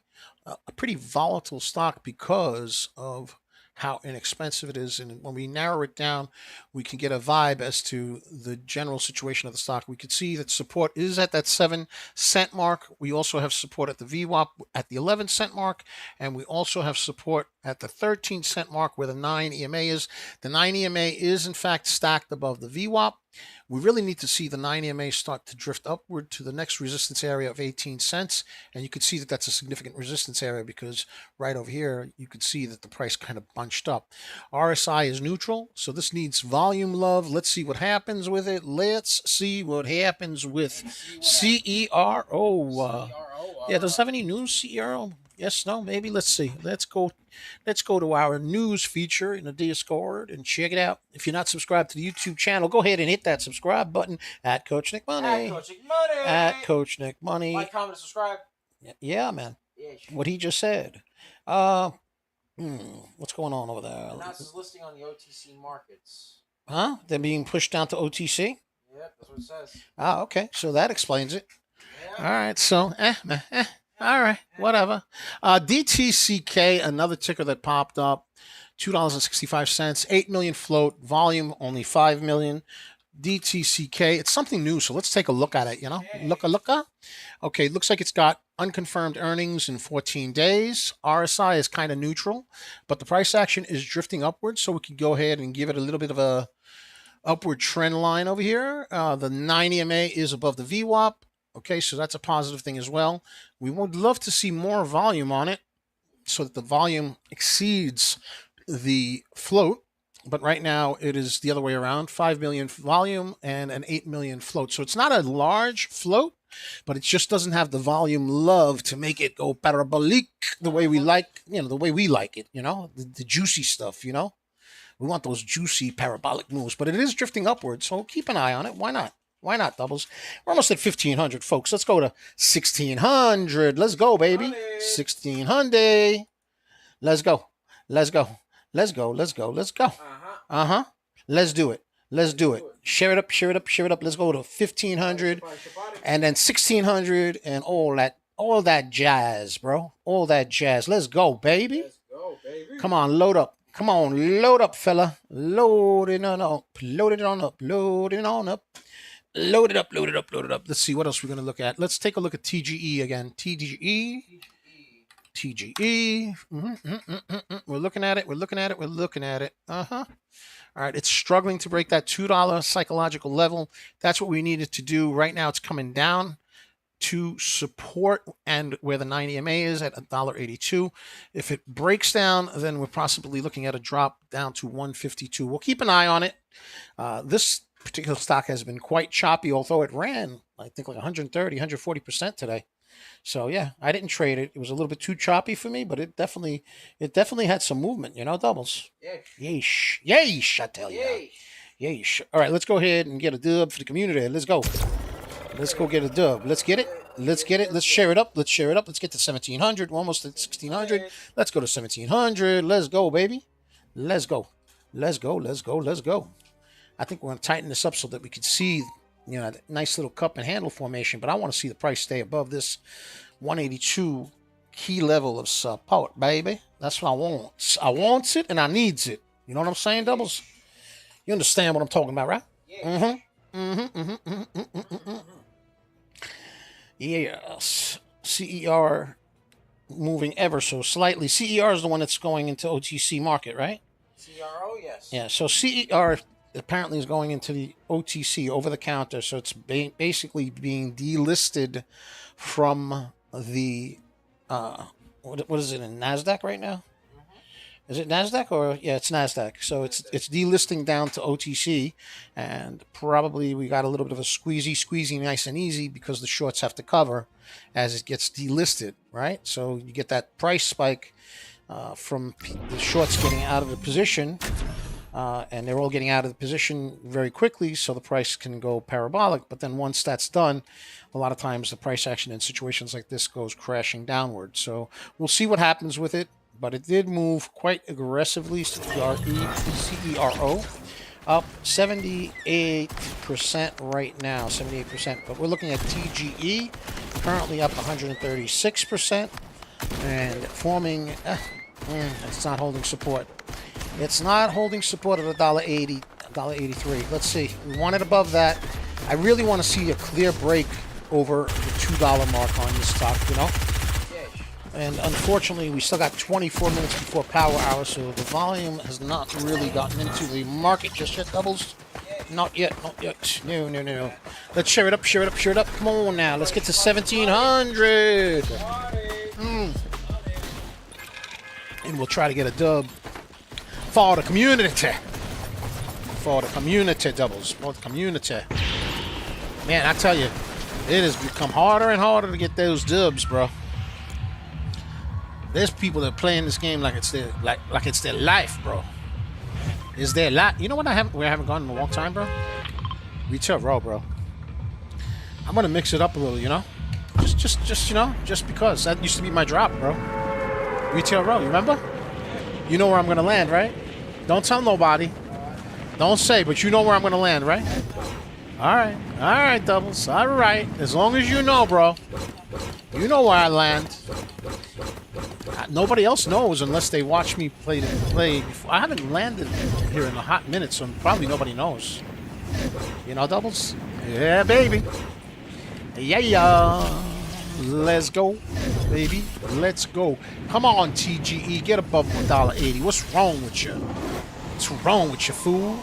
pretty volatile stock because of how inexpensive it is. And when we narrow it down, we can get a vibe as to the general situation of the stock. We could see that support is at that 7-cent mark. We also have support at the VWAP at the 11-cent mark, and we also have support at the 13-cent mark where the 9 EMA is. The 9 EMA is in fact stacked above the VWAP. We really need to see the 9 EMA start to drift upward to the next resistance area of 18 cents. And you can see that that's a significant resistance area, because right over here, you can see that the price kind of bunched up. RSI is neutral, so this needs volume love. Let's see what happens with it. Let's see what happens with CERO. Yeah, does it have any news, CERO? Yes, no, maybe. Let's see. Let's go to our news feature in the Discord and check it out. If you're not subscribed to the YouTube channel, go ahead and hit that subscribe button at Coach Nick Money. At Coach Nick Money. Like, comment, subscribe. Yeah, man. Yeah, sure. What he just said. What's going on over there? Announces listing on the OTC markets. Huh? They're being pushed down to OTC? Yep, that's what it says. Ah, okay. So that explains it. Yeah. All right. So, all right, whatever. DTCK, another ticker that popped up, $2.65, 8 million float, volume only 5 million. DTCK, it's something new, so let's take a look at it. Looka. Okay, looks like it's got unconfirmed earnings in 14 days. RSI is kind of neutral, but the price action is drifting upwards, so we can go ahead and give it a little bit of a upward trend line over here. The 9 EMA is above the VWAP. Okay, so that's a positive thing as well. We would love to see more volume on it so that the volume exceeds the float. But right now it is the other way around, 5 million volume and an 8 million float. So it's not a large float, but it just doesn't have the volume love to make it go parabolic the way we like, the way we like it, the juicy stuff, We want those juicy parabolic moves, but it is drifting upwards. So keep an eye on it. Why not? Why not, doubles? We're almost at 1,500, folks. Let's go to 1,600. Let's go, baby. 1,600. Let's go. Let's do it. Share it up. Let's go to 1,500 and then 1,600 and all that jazz, bro. All that jazz. Let's go, baby. Come on, load up. Come on, load up, fella. Load it on up. Load it on up. Load it on up. Load it up. Let's see what else we're going to look at. Let's take a look at TGE again. TGE. We're looking at it. All right, it's struggling to break that $2 psychological level. That's what we needed to do. Right now, it's coming down to support and where the 9 EMA is at $1.82. If it breaks down, then we're possibly looking at a drop down to 152. We'll keep an eye on it. This particular stock has been quite choppy, although it ran, I think, like 130, 140% today. So yeah, I didn't trade it. It was a little bit too choppy for me, but it definitely had some movement, you know, doubles. Yeesh. Yeesh, I tell you. Yeesh. All right, let's go ahead and get a dub for the community. Let's go. Let's go get a dub. Let's get it. Let's get it. Let's share it up. Let's share it up. Let's get to 1,700. We're almost at 1,600. Let's go to 1,700. Let's go, baby. Let's go. Let's go. Let's go. Let's go. I think we're going to tighten this up so that we can see, you know, that nice little cup and handle formation. But I want to see the price stay above this 182 key level of support, baby. That's what I want. I wants it and I needs it. You know what I'm saying, doubles? You understand what I'm talking about, right? Yes. CER moving ever so slightly. CER is the one that's going into OTC market, right? CRO, yes. Yeah, so CER apparently is going into the OTC, over the counter. So it's basically being delisted from the, what is it, in NASDAQ right now? Is it NASDAQ or, yeah, it's NASDAQ. So it's delisting down to OTC, and probably we got a little bit of a squeezy nice and easy because the shorts have to cover as it gets delisted, right? So you get that price spike from the shorts getting out of the position, and they're all getting out of the position very quickly, so the price can go parabolic. But then once that's done, a lot of times the price action in situations like this goes crashing downward. So we'll see what happens with it. But it did move quite aggressively. CERO up 78% right now, 78%. But we're looking at TGE, currently up 136%, and forming. It's not holding support. It's not holding support at $1.80, $1.83. Let's see. We want it above that. I really want to see a clear break over the $2 mark on this stock, you know. And unfortunately, we still got 24 minutes before power hour, so the volume has not really gotten into the market just yet, doubles. Not yet, not yet. No. Let's share it up, share it up, share it up. Come on now, let's get to 1,700. And we'll try to get a dub for the community. For the community, doubles. For the community. Man, I tell you, it has become harder and harder to get those dubs, bro. There's people that are playing this game like it's their life, bro. Is their life? You know what we haven't gone in a long time, bro? Retail row, bro. I'm gonna mix it up a little, you know? Just you know, just because that used to be my drop, bro. Retail row, you remember? You know where I'm gonna land, right? Don't tell nobody. Don't say, but you know where I'm gonna land, right? All right, doubles. All right, as long as you know, bro. You know where I land. Nobody else knows unless they watch me play before. I haven't landed here in a hot minute, so probably nobody knows. You know, doubles? Yeah, baby. Yeah. Let's go, baby. Let's go. Come on, TGE. Get above $1.80. What's wrong with you? What's wrong with you, fool?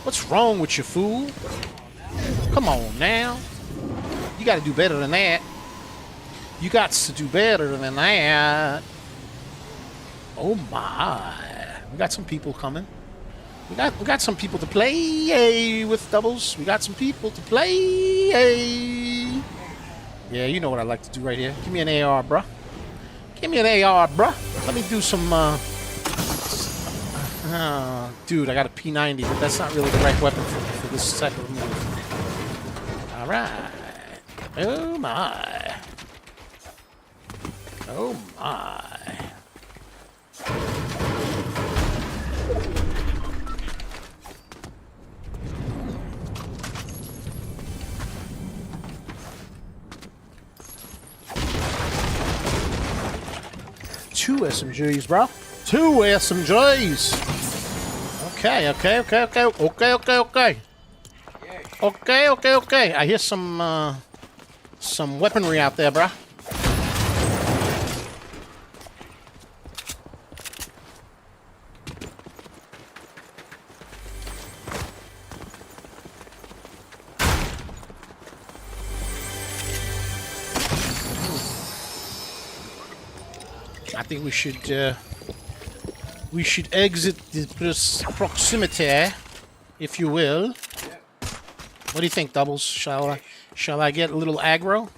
What's wrong with you, fool? Come on now. You got to do better than that. You got to do better than that. Oh my! We got some people coming. We got some people to play with doubles. We got some people to play. Yeah, you know what I like to do right here. Give me an AR, bruh. Give me an AR, bruh. Let me do some. Dude, I got a P90, but that's not really the right weapon for this type of move. All right. Oh my. Oh my. Two SMGs, bro. Two SMGs. Okay. Okay. I hear some weaponry out there, bro. I think we should exit the proximity, if you will. What do you think, doubles? Shall I get a little aggro?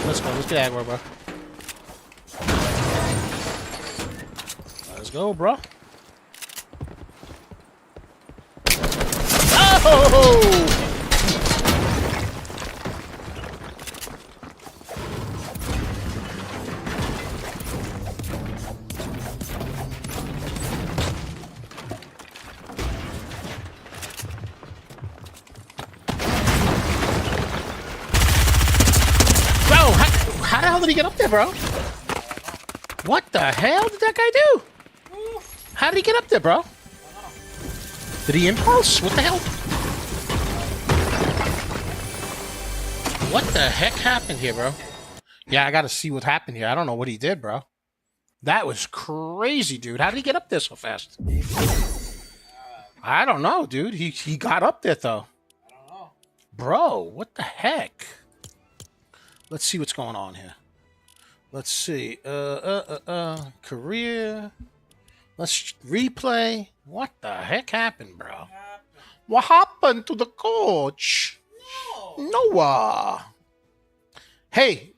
Let's go. Let's get aggro, bro. Let's go, bro. Oh! Bro, how the hell did he get up there, bro? What the hell did that guy do? How did he get up there, bro? Did he impulse? What the hell? What the heck happened here, bro? Yeah, I gotta see what happened here. I don't know what he did, bro. That was crazy, dude. How did he get up there so fast? I don't know, dude. He got up there, though. I don't know. Bro, what the heck? Let's see what's going on here. Let's see. Career. Let's replay. What the heck happened, bro? What happened to the coach? No. Noah. Hey,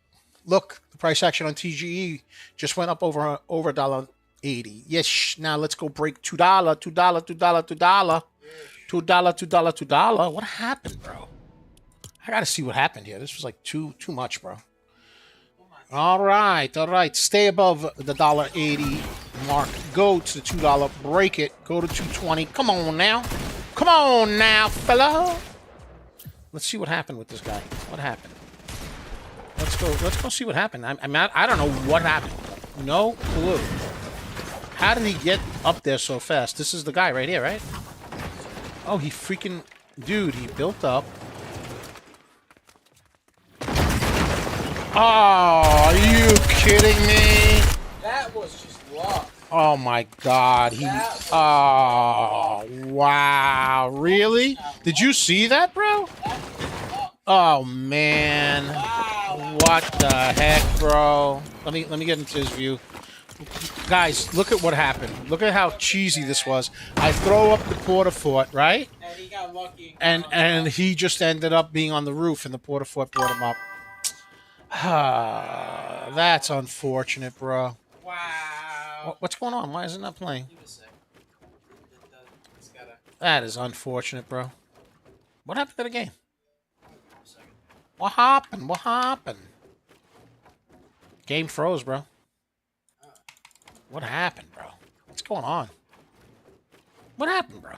look, the price action on TGE just went up over $1.80. Yes, now let's go break $2, $2, $2, $2, $2, $2. What happened, bro? I gotta see what happened here. This was like too much, bro. All right. Stay above the $1.80 mark. Go to the $2. Break it. Go to 220. Come on now, fella. Let's see what happened with this guy. What happened? Let's go see what happened. I don't know what happened. No clue. How did he get up there so fast? This is the guy right here, right? Oh, he freaking... Dude, he built up. Oh, are you kidding me? That was just luck. Oh my God. Oh, wow. Really? Did you see that, bro? Oh man. Wow. What the heck, bro? Let me get into his view. Guys, look at what happened. Look at how cheesy this was. I throw up the porta fort, right? And he got lucky. And he just ended up being on the roof, and the porta fort brought him up. That's unfortunate, bro. Wow. What's going on? Why isn't that playing? Give me a sec. It's gotta... That is unfortunate, bro. What happened to the game? Second. What happened? What happened? Game froze, bro. What happened, bro? What's going on? What happened, bro?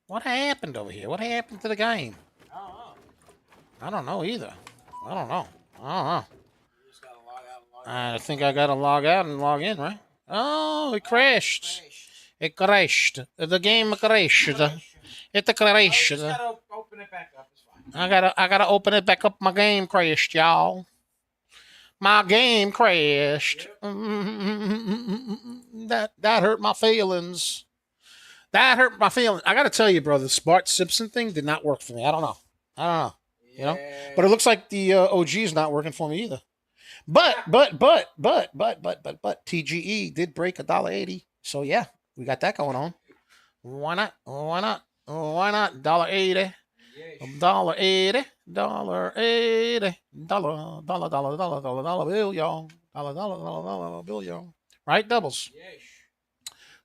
What happened over here? What happened to the game? I don't know. I don't know either. I don't know. You just gotta log out and log in. I think I gotta log out and log in, right? Oh, it crashed. It crashed. The game crashed. It crashed. You just gotta open it back up. It's fine. I gotta open it back up. My game crashed, y'all. My game crashed. Yep. That hurt my feelings. That hurt my feelings. I gotta tell you, bro, the Bart Simpson thing did not work for me. I don't know. You know? But it looks like the OG is not working for me either. But TGE did break $1.80. So yeah, we got that going on. Why not? $1.80. $1.80. $1.80. Dollar bill, y'all. Dollar bill, y'all. Right? Doubles.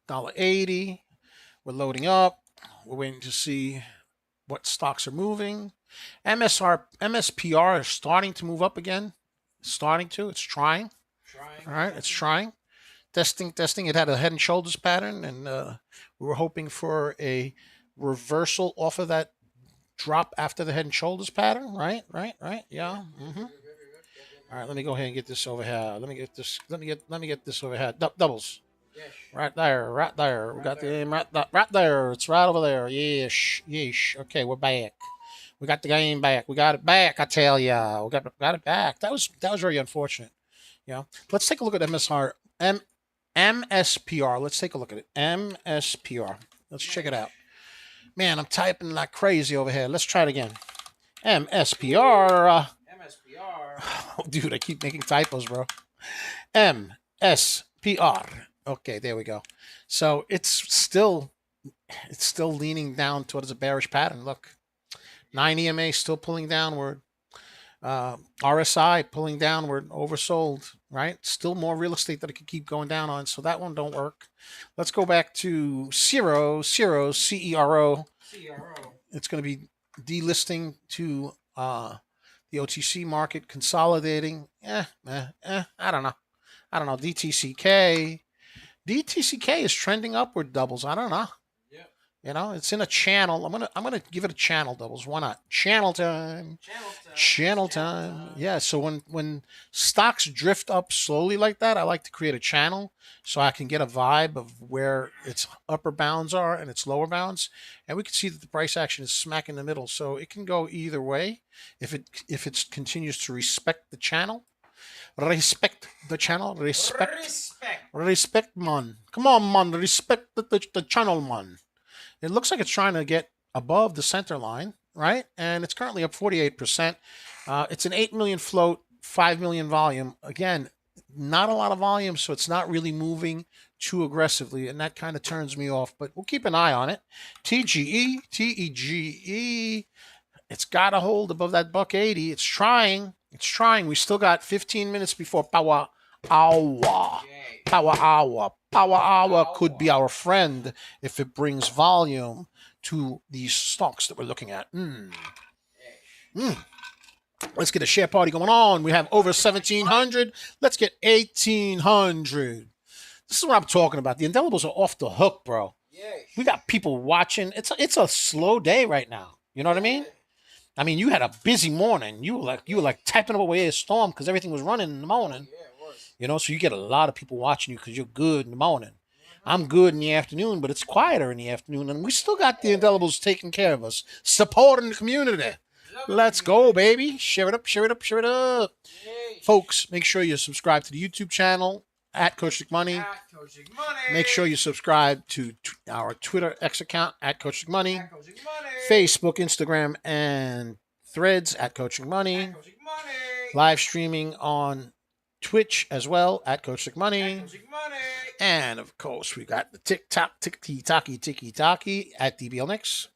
$1.80. We're loading up. We're waiting to see what stocks are moving. MSPR is starting to move up again. It's trying. All right, it's trying. Testing. It had a head and shoulders pattern, and we were hoping for a reversal off of that drop after the head and shoulders pattern. Right. Yeah. All right, let me go ahead and get this over here. Let me get this over here. Doubles. Right there. We got the game right there. It's right over there. Yeesh. Okay, we're back. We got the game back. We got it back. I tell ya, we got it back. That was very unfortunate. Yeah. Let's take a look at MSPR. Let's take a look at it. MSPR. Let's check it out. Man, I'm typing like crazy over here. Let's try it again. MSPR. Oh, dude, I keep making typos, bro. MSPR. Okay, there we go. So it's still leaning down towards a bearish pattern. Look, 9 EMA still pulling downward. RSI pulling downward, oversold, right? Still more real estate that it could keep going down on, so that one don't work. Let's go back to CERO, CERO. It's going to be delisting to the OTC market, consolidating. I don't know. DTCK is trending upward, doubles. I don't know. You know, it's in a channel. I'm gonna give it a channel, doubles. Why not? Channel time. Channel time. Yeah. So when stocks drift up slowly like that, I like to create a channel so I can get a vibe of where its upper bounds are and its lower bounds, and we can see that the price action is smack in the middle. So it can go either way if it continues to respect the channel. Respect the channel. Respect, man. Come on, man. Respect the channel, man. It looks like it's trying to get above the center line, right? And it's currently up 48%. It's an 8 million float, 5 million volume. Again, not a lot of volume, so it's not really moving too aggressively, and that kind of turns me off. But we'll keep an eye on it. TGE, TEGE. It's got to hold above that $1.80. It's trying. It's trying. We still got 15 minutes before power hour. Power hour. Power hour could be our friend if it brings volume to these stocks that we're looking at. Let's get a share party going on. We have over 1,700. Let's get 1,800. This is what I'm talking about. The indelibles are off the hook, bro. We got people watching. It's a slow day right now. You know what I mean? I mean, you had a busy morning. You were like typing up away a storm because everything was running in the morning. You know, so you get a lot of people watching you because you're good in the morning. I'm good in the afternoon, but it's quieter in the afternoon, and we still got the indelibles taking care of us, supporting the community. Let's go, baby. Share it up, share it up, share it up. Folks, make sure you subscribe to the YouTube channel at Coach Nick Money. Make sure you subscribe to our Twitter X account at Coach Nick Money. Facebook, Instagram, and Threads at Coach Nick Money. Live streaming on Twitch as well at Coach Nick Money. And of course, we got the TikTok, tiki-taki at DBL Nicks.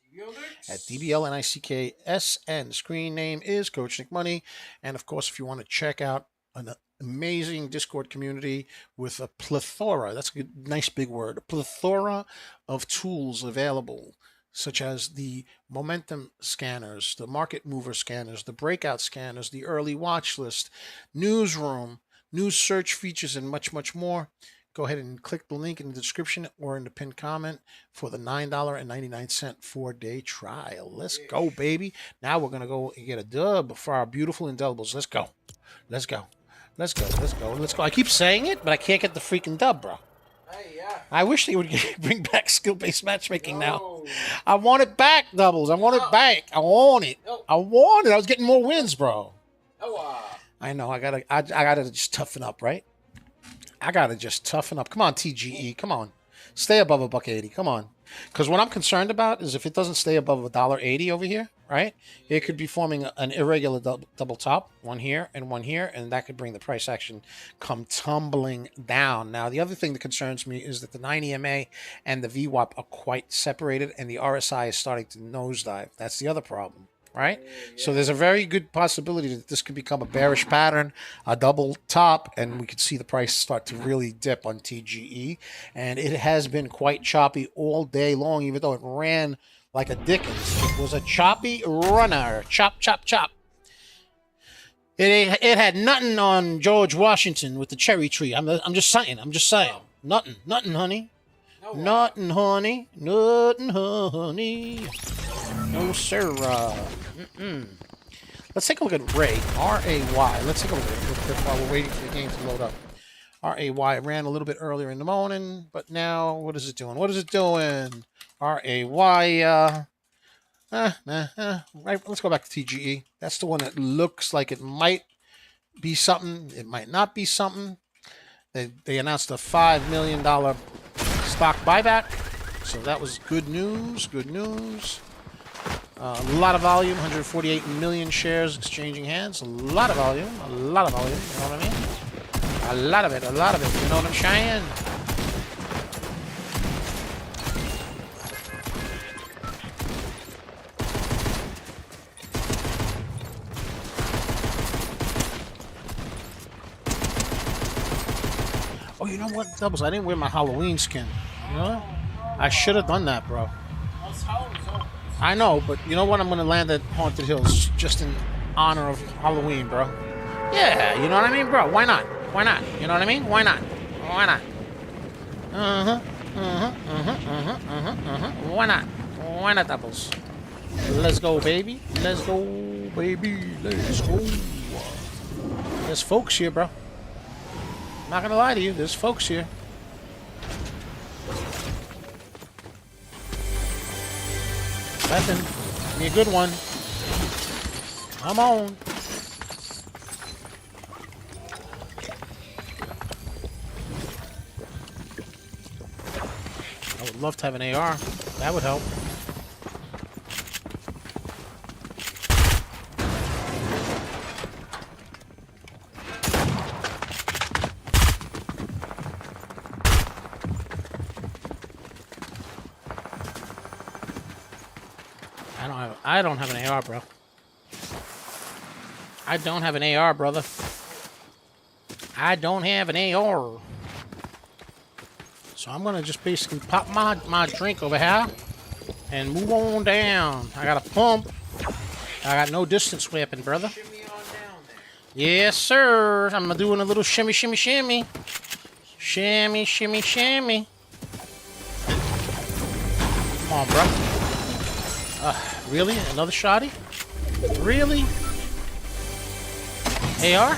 At DBL NICKS, and the screen name is Coach Nick Money. And of course, if you want to check out an amazing Discord community with a plethora, that's a nice big word, a plethora of tools available, such as the momentum scanners, the market mover scanners, the breakout scanners, the early watch list, newsroom, news search features, and much, much more. Go ahead and click the link in the description or in the pinned comment for the $9.99 4-day trial. Let's go, baby. Now we're going to go and get a dub for our beautiful indelibles. Let's go. Let's go. Let's go. Let's go. Let's go. I keep saying it, but I can't get the freaking dub, bro. I wish they would bring back skill-based matchmaking now. I want it back, doubles. I want it back. I want it. I want it. I was getting more wins, bro. I know. I gotta just toughen up, right? I gotta just toughen up. Come on, TGE. Come on. Stay above $1.80. Come on. Because what I'm concerned about is if it doesn't stay above $1.80 over here, right? It could be forming an irregular double top, one here, and that could bring the price action come tumbling down. Now, the other thing that concerns me is that the 9 EMA and the VWAP are quite separated, and the RSI is starting to nosedive. That's the other problem. Right? So there's a very good possibility that this could become a bearish pattern, a double top, and we could see the price start to really dip on TGE. And it has been quite choppy all day long, even though it ran like a Dickens. It was a choppy runner. Chop, chop, chop. It had nothing on George Washington with the cherry tree. I'm just saying. Nothing, honey. Nothing, honey. Nothing, honey. No, sir. Let's take a look at Ray. R-A-Y. Let's take a look at it real quick while we're waiting for the game to load up. R-A-Y ran a little bit earlier in the morning, but now, what is it doing? What is it doing? R-A-Y. Right, let's go back to TGE. That's the one that looks like it might be something. It might not be something. They announced a $5 million stock buyback. So that was good news. Good news. A lot of volume, 148 million shares exchanging hands. A lot of volume, you know what I mean? A lot of it, you know what I'm saying? Oh, you know what, Doubles? I didn't wear my Halloween skin. You know? I should have done that, bro. I know, but you know what? I'm gonna land at Haunted Hills just in honor of Halloween, bro. Yeah, you know what I mean, bro? Why not? Why not? You know what I mean? Why not? Why not? Why not? Why not, Doubles? Let's go, baby. Let's go, baby. Let's go. There's folks here, bro. I'm not gonna lie to you. There's folks here. Nothing. Give me a good one. Come on. I would love to have an AR. That would help. I don't have an AR, bro. I don't have an AR, brother. I don't have an AR. So I'm gonna just basically pop my drink over here and move on down. I got a pump. I got no distance weapon, brother. Shimmy on down there. Yes, sir. I'm doing a little shimmy, shimmy, shimmy. Shimmy, shimmy, shimmy. Come on, bro. Really? Another shotty? Really? AR?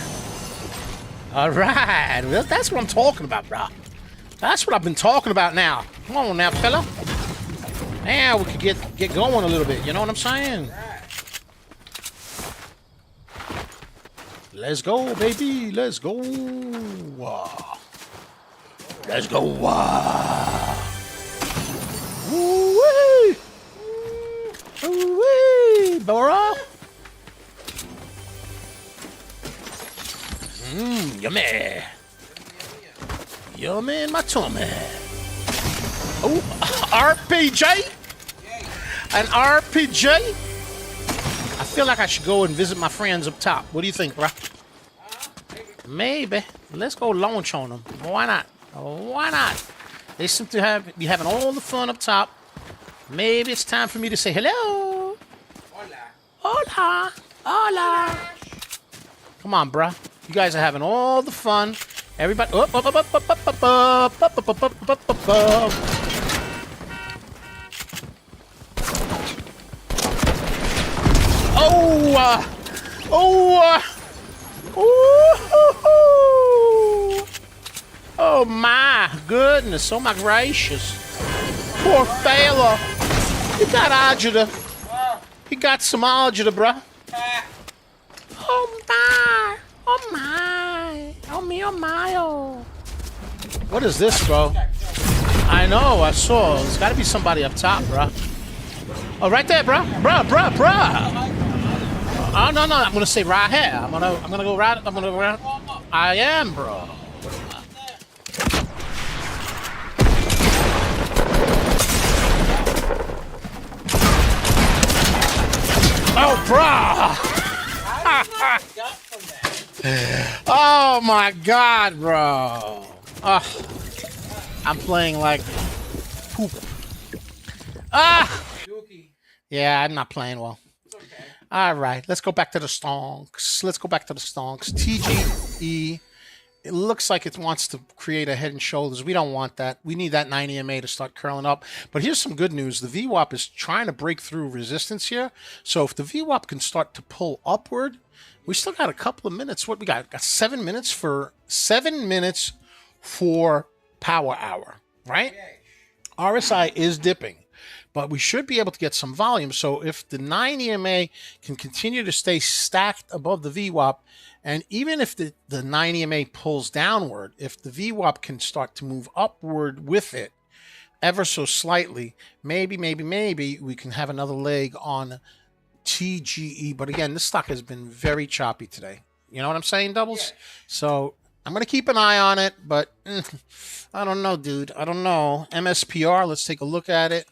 Alright. Well, that's what I'm talking about, bro. That's what I've been talking about now. Come on now, fella. Now we could get going a little bit. You know what I'm saying? Let's go, baby. Let's go. Let's go. Woo-wee. Woo-wee, Bora. Yummy. Yummy in my tummy. Oh, RPG? An RPG? I feel like I should go and visit my friends up top. What do you think, bro? Maybe. Let's go launch on them. Why not? Why not? They seem to be having all the fun up top. Maybe it's time for me to say hello. Hola. Hola. Hola. Come on, bruh. You guys are having all the fun. Everybody. Oh, oh my goodness. Oh my gracious. Poor fella. He got agita. He got some agita, bruh. Oh my. Oh my. Oh me, oh my, oh. What is this, bro? I know, I saw. There's gotta be somebody up top, bruh. Oh, right there, bruh. Bruh. Oh, no, I'm gonna say right here. I'm gonna go right. I am, bro. Oh, bruh. Oh my god, bro. I'm playing like poop. Yeah, I'm not playing well. All right, let's go back to the stonks. TGE. It looks like it wants to create a head and shoulders. We don't want that. We need that 90 MA to start curling up. But here's some good news. The VWAP is trying to break through resistance here. So if the VWAP can start to pull upward, we still got a couple of minutes. What we got? Got 7 minutes for power hour, right? RSI is dipping, but we should be able to get some volume. So if the 9 EMA can continue to stay stacked above the VWAP, and even if the 9 EMA pulls downward, if the VWAP can start to move upward with it ever so slightly, maybe we can have another leg on TGE. But again, this stock has been very choppy today. You know what I'm saying, Doubles? Yeah. So I'm going to keep an eye on it, but I don't know, dude. I don't know. MSPR, let's take a look at it.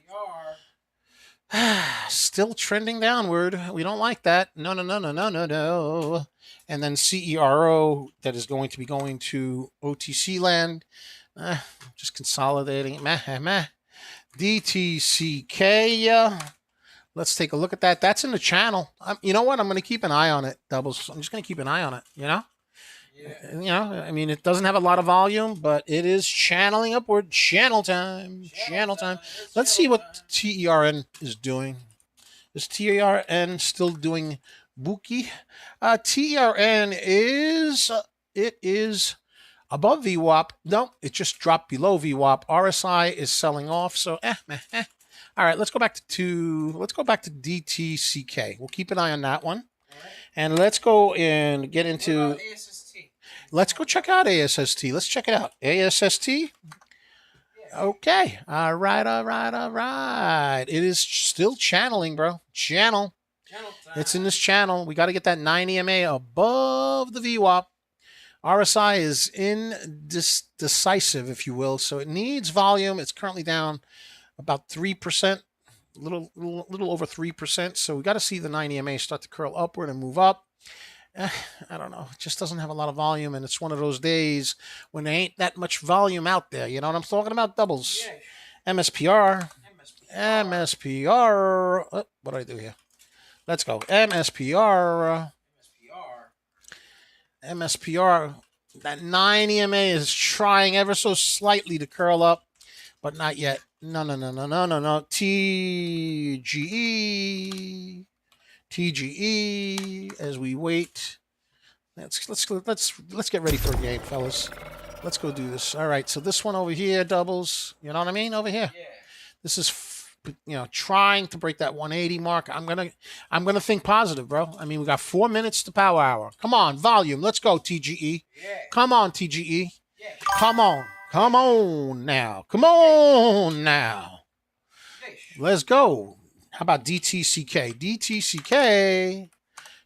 Still trending downward. We don't like that. No, no, no, no, no, no, no. And then CERO that is going to be going to OTC land. Just consolidating. Meh, meh. DTCK. Let's take a look at that. That's in the channel. You know what? I'm going to keep an eye on it, Doubles. I'm just going to keep an eye on it, you know? Yeah. You know, I mean, it doesn't have a lot of volume, but it is channeling upward. Channel time. Channel time. Let's see what TERN is doing. Is TERN still doing Buki? TERN is, it is above VWAP. No, it just dropped below VWAP. RSI is selling off, so meh. All right, let's go back to DTCK. We'll keep an eye on that one. Right. And let's go and get into ASST? Let's go check out ASST. Let's check it out. ASST? Yeah. Okay. All right. It is still channeling, bro. Channel. It's in this channel. We got to get that 9 EMA above the VWAP. RSI is indecisive, if you will. So it needs volume. It's currently down about 3%, a little over 3%. So we got to see the 9 EMA start to curl upward and move up. I don't know. It just doesn't have a lot of volume, and it's one of those days when there ain't that much volume out there. You know what I'm talking about? Doubles. Yeah. MSPR. Oh, what do I do here? Let's go. MSPR. That 9 EMA is trying ever so slightly to curl up, but not yet. No. TGE as we wait. Let's get ready for a game, fellas. Let's go do this. All right, so this one over here, Doubles. You know what I mean? Over here. Yeah. This is trying to break that 180 mark. I'm gonna think positive, bro. I mean, we got 4 minutes to power hour. Come on, volume. Let's go, TGE. Yeah. Come on, TGE. Yeah. Come on now. Let's go. How about DTCK? DTCK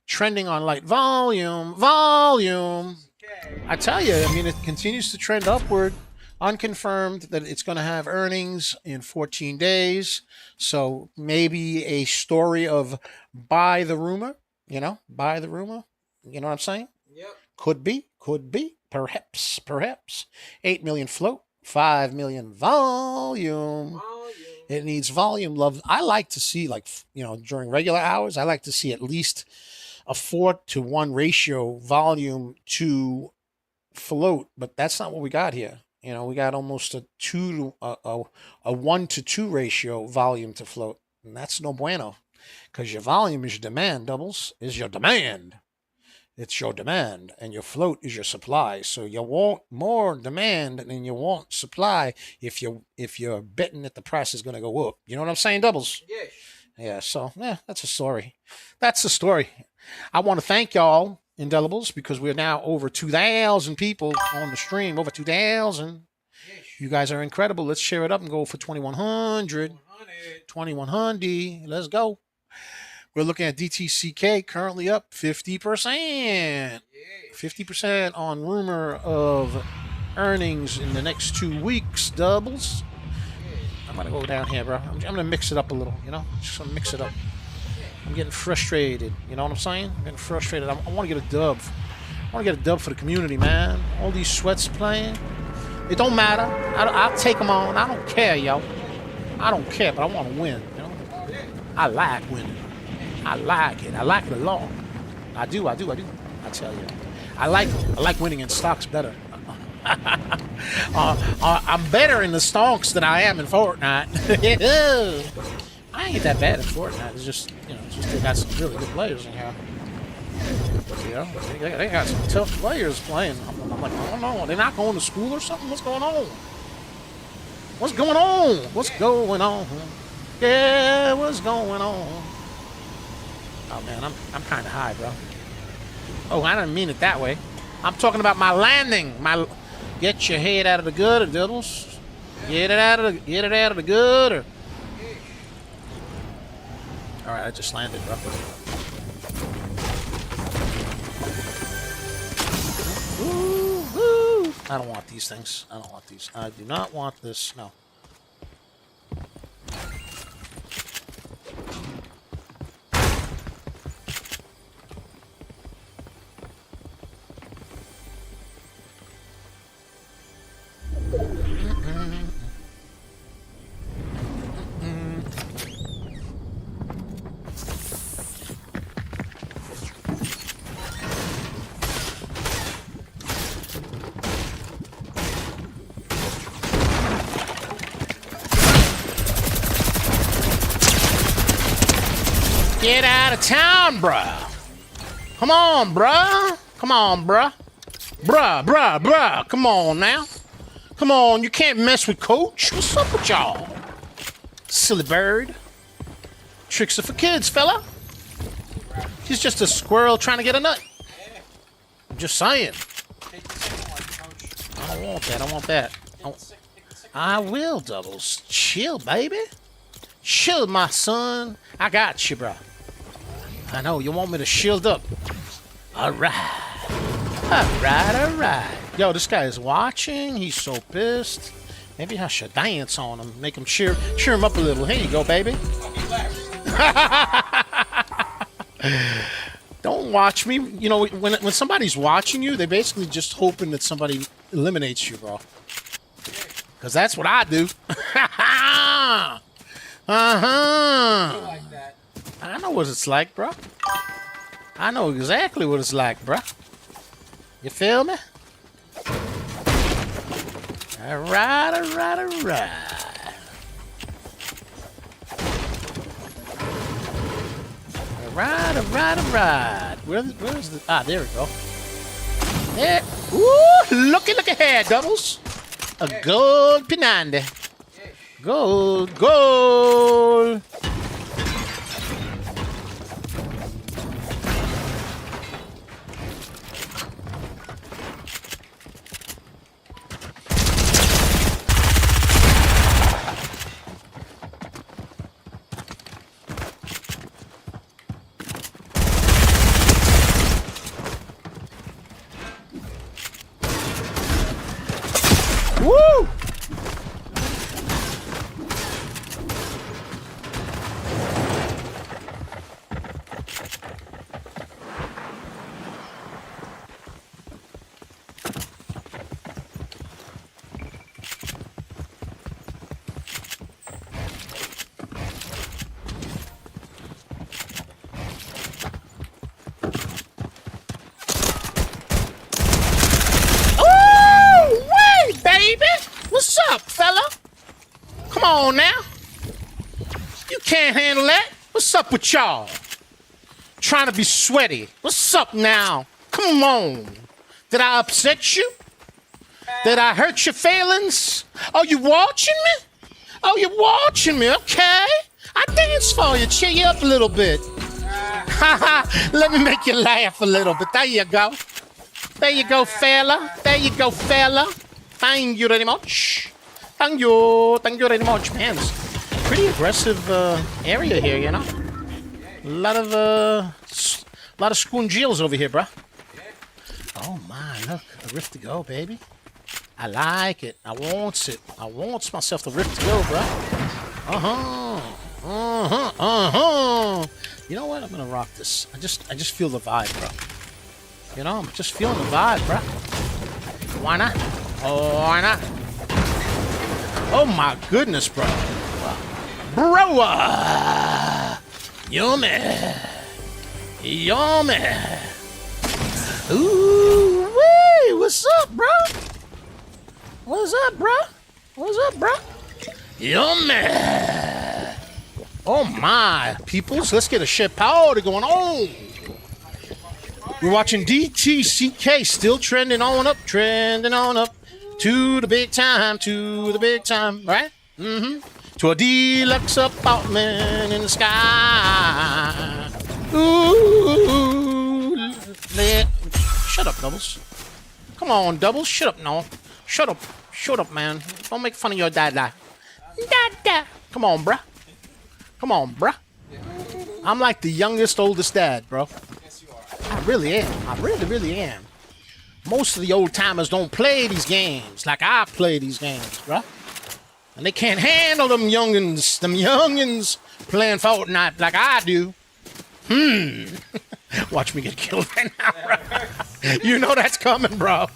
trending on light volume. I tell you, I mean, it continues to trend upward. Unconfirmed that it's going to have earnings in 14 days. So maybe a story of buy the rumor. You know what I'm saying? Yep. Could be. Perhaps. 8 million float, 5 million volume. It needs volume, love. I like to see, during regular hours, I like to see at least a 4-to-1 ratio volume to float, but that's not what we got here. We got almost a 1-to-2 ratio volume to float, and that's no bueno, because your volume is your demand, Doubles, is your demand. It's your demand, and your float is your supply. So you want more demand than you want supply if you're betting that the price is going to go up. You know what I'm saying, Doubles? Yes. Yeah, so, that's a story. That's the story. I want to thank y'all, Indelibles, because we're now over 2,000 people on the stream. Over 2,000. Yes. You guys are incredible. Let's share it up and go for 2,100. 2,100. Let's go. We're looking at DTCK currently up 50%. 50% on rumor of earnings in the next 2 weeks, Doubles. I'm going to go down here, bro. I'm going to mix it up a little, Just going to mix it up. I'm getting frustrated. You know what I'm saying? I'm getting frustrated. I want to get a dub. I want to get a dub for the community, man. All these sweats playing. It don't matter. I'll take them on. I don't care, yo. I don't care, but I want to win, I like winning. I like it. I like it a lot. I do. I tell you. I like winning in stocks better. I'm better in the stonks than I am in Fortnite. I ain't that bad in Fortnite. It's just, they got some really good players in here. They got some tough players playing. I'm like, I don't know. They're not going to school or something? What's going on? Yeah, what's going on? Oh, man, I'm kind of high, bro. Oh, I didn't mean it that way. I'm talking about my landing. Get your head out of the gutter, Doubles. Get it out of the gutter. All right, I just landed, bro. Woo. I don't want these things. I don't want these. I do not want this. No. Get out of town, bruh. Come on, bruh. Come on, bruh. Bruh. Come on now. Come on, you can't mess with Coach. What's up with y'all? Silly bird. Tricks are for kids, fella. He's just a squirrel trying to get a nut. I'm just saying. I don't want that. I want that. I will, Doubles. Chill, baby. Chill, my son. I got you, bro. I know. You want me to shield up. All right. All right. Yo, this guy is watching. He's so pissed. Maybe I should dance on him. Make him cheer him up a little. Here you go, baby. Don't watch me. You know, when somebody's watching you, they're basically just hoping that somebody eliminates you, bro. Because that's what I do. Like that. I know what it's like, bro. I know exactly what it's like, bro. You feel me? All right. Where's the... Ah, there we go. There. Ooh, looky here, Doubles. A gold pinande. Gold. Woo! What's up, fella? Come on now. You can't handle that. What's up with y'all? Trying to be sweaty. What's up now? Come on. Did I upset you? Did I hurt your feelings? Oh, you watching me? Oh, you're watching me. Okay. I dance for you. Cheer you up a little bit. Let me make you laugh a little bit. There you go. There you go, fella. There you go, fella. Thank you very much. Thank you very much, man. It's a pretty aggressive area here, you know. A lot of scoongils over here, bro. Oh my, look, a rift to go, baby. I like it. I wants it. I wants myself the rift to go, bro. You know what? I'm gonna rock this. I just feel the vibe, bro. You know, I'm just feeling the vibe, bro. Why not? Oh, why not? Oh my goodness, bro. Bro! Yummy! Ooh, wee! What's up, bro? Yummy! Oh my, peoples, let's get a shit party going on. We're watching DTCK still trending on up. To the big time, right? To a deluxe apartment in the sky. Ooh. Shut up, Doubles. Come on, Doubles. Shut up, no. Shut up, man. Don't make fun of your dada. Come on, bruh. I'm like the youngest, oldest dad, bro. I really am. I really am. Most of the old timers don't play these games like I play these games, bro. And they can't handle them youngins playing Fortnite like I do. Watch me get killed right now, bro. You know that's coming, bro.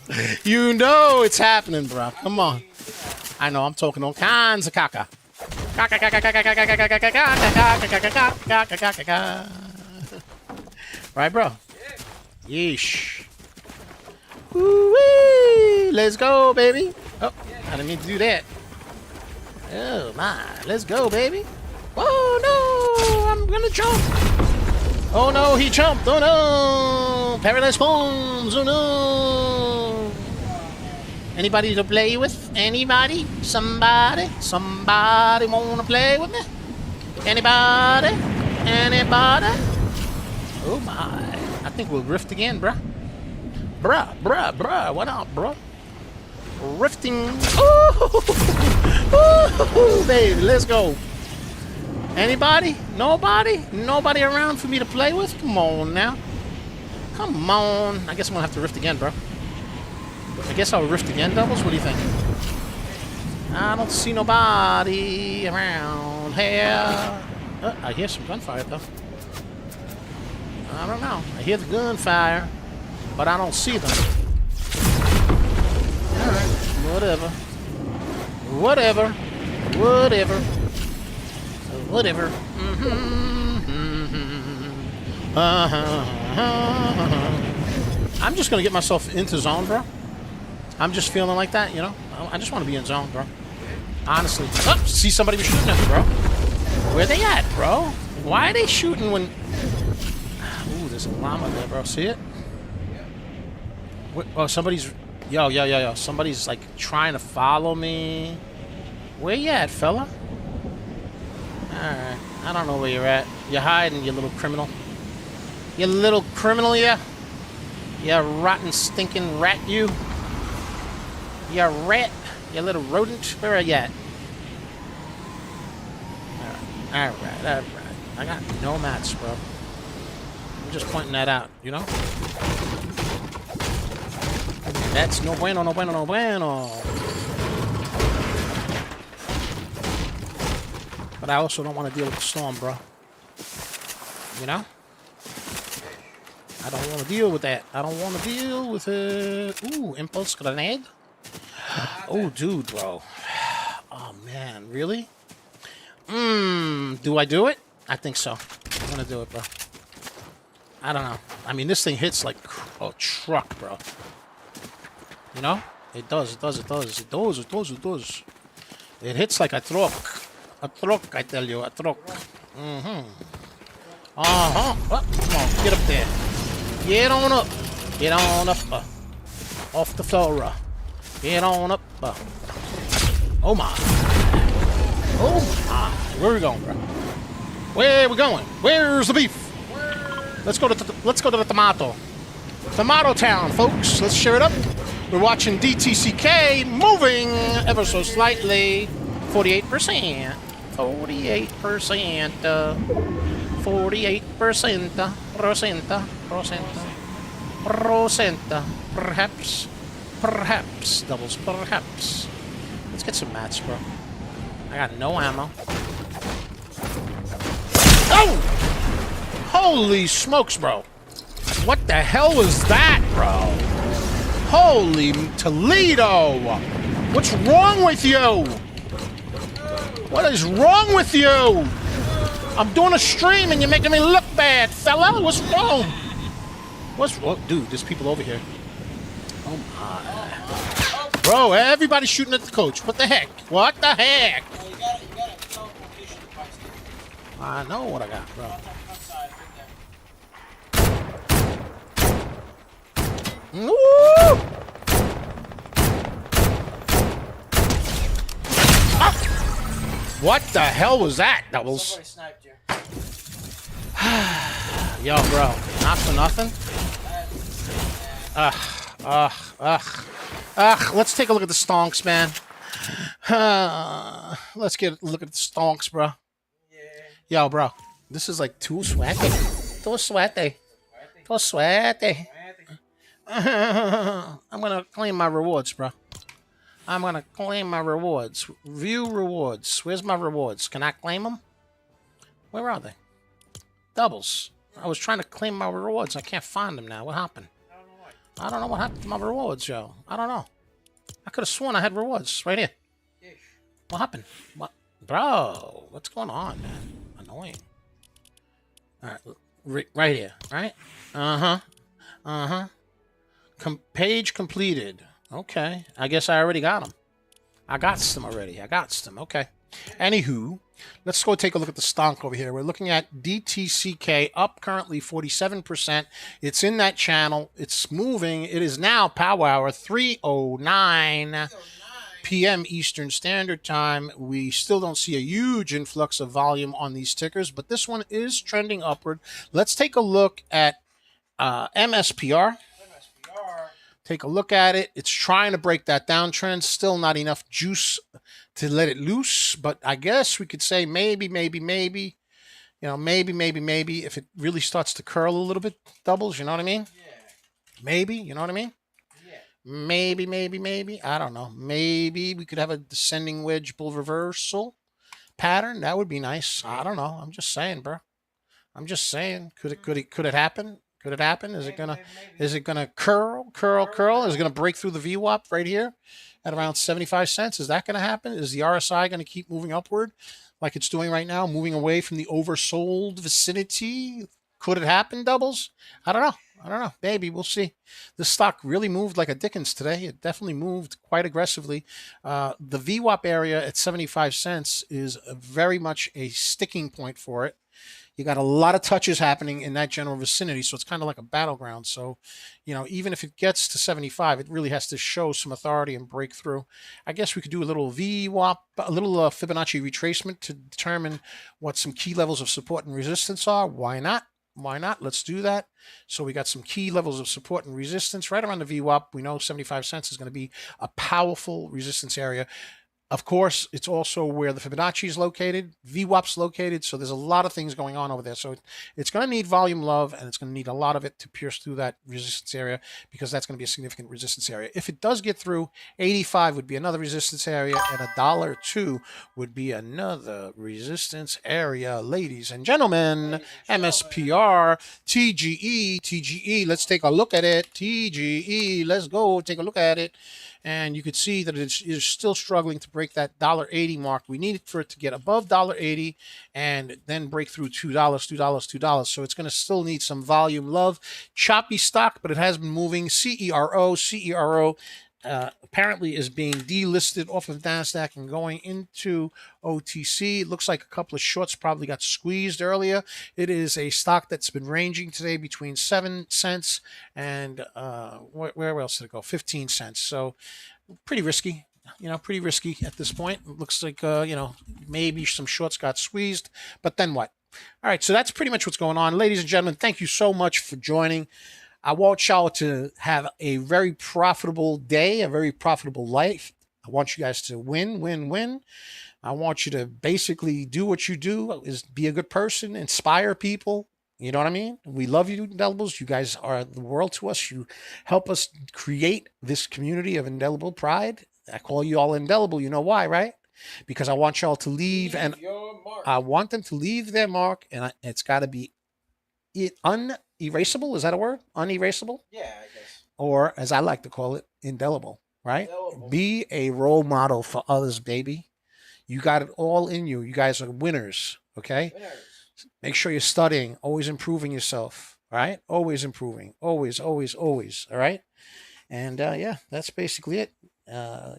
You know it's happening, bro. Come on. I know I'm talking all kinds of caca. Right, bro? Yeesh. Woo-wee! Let's go, baby. Oh, I didn't mean to do that. Oh, my. Let's go, baby. Oh, no. I'm going to jump. Oh no, he jumped. Oh no. Paradise Palms. Oh no. Anybody to play with? Anybody? Somebody? Somebody wanna play with me? Anybody? Anybody? Oh my. I think we'll rift again, bruh. Bruh. What up, bruh? Rifting. Ooh! Ooh, baby, let's go. Anybody? Nobody? Nobody around for me to play with? Come on now. Come on. I guess I'm gonna have to rift again, bro. I guess I'll rift again, Doubles? What do you think? I don't see nobody around here. I hear some gunfire, though. I don't know. I hear the gunfire, but I don't see them. Alright, whatever. Whatever. I'm just gonna get myself into zone, bro. I'm just feeling like that, you know? I just want to be in zone, bro. Honestly. Oh, see somebody was shooting at me, bro. Where they at, bro? Why are they shooting when... Ooh, there's a llama there, bro. See it? Oh, somebody's... Yo. Somebody's, like, trying to follow me. Where you at, fella? Alright. I don't know where you're at. You're hiding, you little criminal. You little criminal, yeah? You rotten, stinking rat, you. You rat. You little rodent. Where are you at? Alright. I got no mats, bro. I'm just pointing that out, you know? That's no bueno. But I also don't want to deal with the storm, bro. You know? I don't want to deal with that. I don't want to deal with it. Ooh, impulse grenade? Oh, dude, bro. Oh, man. Really? Do I do it? I think so. I'm going to do it, bro. I don't know. I mean, this thing hits like a truck, bro. You know? It does. It hits like a truck. A truck, I tell you. A truck. Oh, come on. Get up there. Get on up. Get on up. Off the floor. Get on up. Oh, my. Oh, my. Where are we going, bro? Where are we going? Where's the beef? Let's go to the tomato. Tomato Town, folks. Let's share it up. We're watching DTCK moving ever so slightly. 48%. 48%. 48%. Perhaps. Doubles, perhaps. Let's get some mats, bro. I got no ammo. Oh! Holy smokes, bro. What the hell was that, bro? Holy Toledo! What's wrong with you? What is wrong with you? I'm doing a stream and you're making me look bad, fella. What's wrong? What's wrong? Dude, there's people over here. Oh my. Bro, everybody's shooting at the coach. What the heck? What the heck? You got a teleportation device. I know what I got, bro. Woo! Ah! What the hell was that? Doubles. Somebody sniped you. Yo, bro. Not for nothing. Let's take a look at the stonks, man. Let's get a look at the stonks, bro. Yo, bro. This is like too sweaty. Too sweaty. Too sweaty. I'm gonna claim my rewards, bro. I'm gonna claim my rewards. View rewards. Where's my rewards? Can I claim them? Where are they? Doubles. I was trying to claim my rewards. I can't find them now. What happened? I don't know what happened to my rewards, yo. I don't know. I could have sworn I had rewards right here. What happened? What? Bro, what's going on, man? Annoying. All right, right here, right? Page completed. Okay. I guess I already got them. I got them already. Okay. Anywho, Let's go take a look at the stock over here. We're looking at DTCK up currently 47%. It's in that channel. It's moving. It is now power hour 3:09 p.m. Eastern Standard Time. We still don't see a huge influx of volume on these tickers, but this one is trending upward. Let's take a look at MSPR. Take a look at it. It's trying to break that downtrend. Still not enough juice to let it loose, but I guess we could say maybe, maybe, if it really starts to curl a little bit, doubles, you know what I mean? Yeah. Maybe, you know what I mean? Yeah. Maybe. I don't know. Maybe we could have a descending wedge bull reversal pattern. That would be nice. I don't know. I'm just saying, bro. I'm just saying. Could it happen? Could it happen? Is it gonna curl? Is it gonna break through the VWAP right here at around 75 cents? Is that gonna happen? Is the RSI gonna keep moving upward like it's doing right now, moving away from the oversold vicinity? Could it happen, doubles? I don't know. Maybe we'll see. This stock really moved like a Dickens today. It definitely moved quite aggressively. The VWAP area at 75 cents is very much a sticking point for it. You got a lot of touches happening in that general vicinity, so it's kind of like a battleground. So, even if it gets to 75, it really has to show some authority and break through. I guess we could do a little VWAP, a little Fibonacci retracement to determine what some key levels of support and resistance are. Why not? Let's do that. So we got some key levels of support and resistance right around the VWAP. We know 75 cents is going to be a powerful resistance area. Of course, it's also where the Fibonacci is located, VWAP's located, so there's a lot of things going on over there. So it's going to need volume love, and it's going to need a lot of it to pierce through that resistance area, because that's going to be a significant resistance area. If it does get through, 85 would be another resistance area, and $1.02 would be another resistance area. Ladies and gentlemen, MSPR TGE. Let's take a look at it. TGE, let's go take a look at it. And you could see that it is still struggling to break that $1.80 mark. We need it for it to get above $1.80 and then break through $2. So it's going to still need some volume love. Choppy stock, but it has been moving. CERO apparently is being delisted off of NASDAQ and going into OTC. It looks like a couple of shorts probably got squeezed earlier. It is a stock that's been ranging today between 7 cents and where else did it go? 15 cents. So pretty risky. Pretty risky at this point. It looks like, maybe some shorts got squeezed, but then what? All right, so that's pretty much what's going on. Ladies and gentlemen, thank you so much for joining. I want y'all to have a very profitable day, a very profitable life. I want you guys to win. I want you to basically do what you do, is be a good person, inspire people. You know what I mean? We love you, Indelibles. You guys are the world to us. You help us create this community of indelible pride. I call you all indelible. You know why, right? Because I want y'all to leave and I want them to leave their mark, and it's got to be unerasable. Is that a word? Unerasable? Yeah, I guess. Or, as I like to call it, indelible, right? Indelible. Be a role model for others, baby. You got it all in you. You guys are winners, okay? Winners. Make sure you're studying, always improving yourself, all right? Always improving. Always, all right? And, yeah, that's basically it.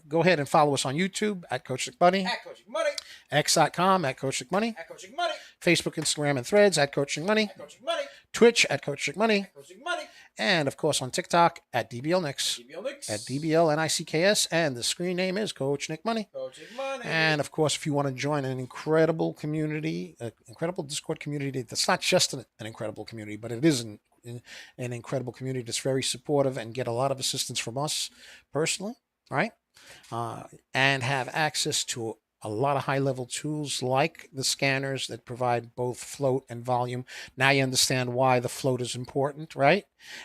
Go ahead and follow us on YouTube at Coach McMoney. At Coach McMoney. X.com at Coach McMoney. At Coach McMoney. Facebook, Instagram, and Threads at Coach McMoney. At Coach McMoney. Twitch at Coach McMoney. At Coach McMoney. And, of course, on TikTok at DBLNix. At DBLNICKS. And the screen name is Coach Nick Money. Coach Nick Money. And, of course, if you want to join an incredible community, an incredible Discord community, that's not just an incredible community, but it is an incredible community that's very supportive and get a lot of assistance from us personally, right? And have access to a lot of high-level tools like the scanners that provide both float and volume. Now you understand why the float is important, right?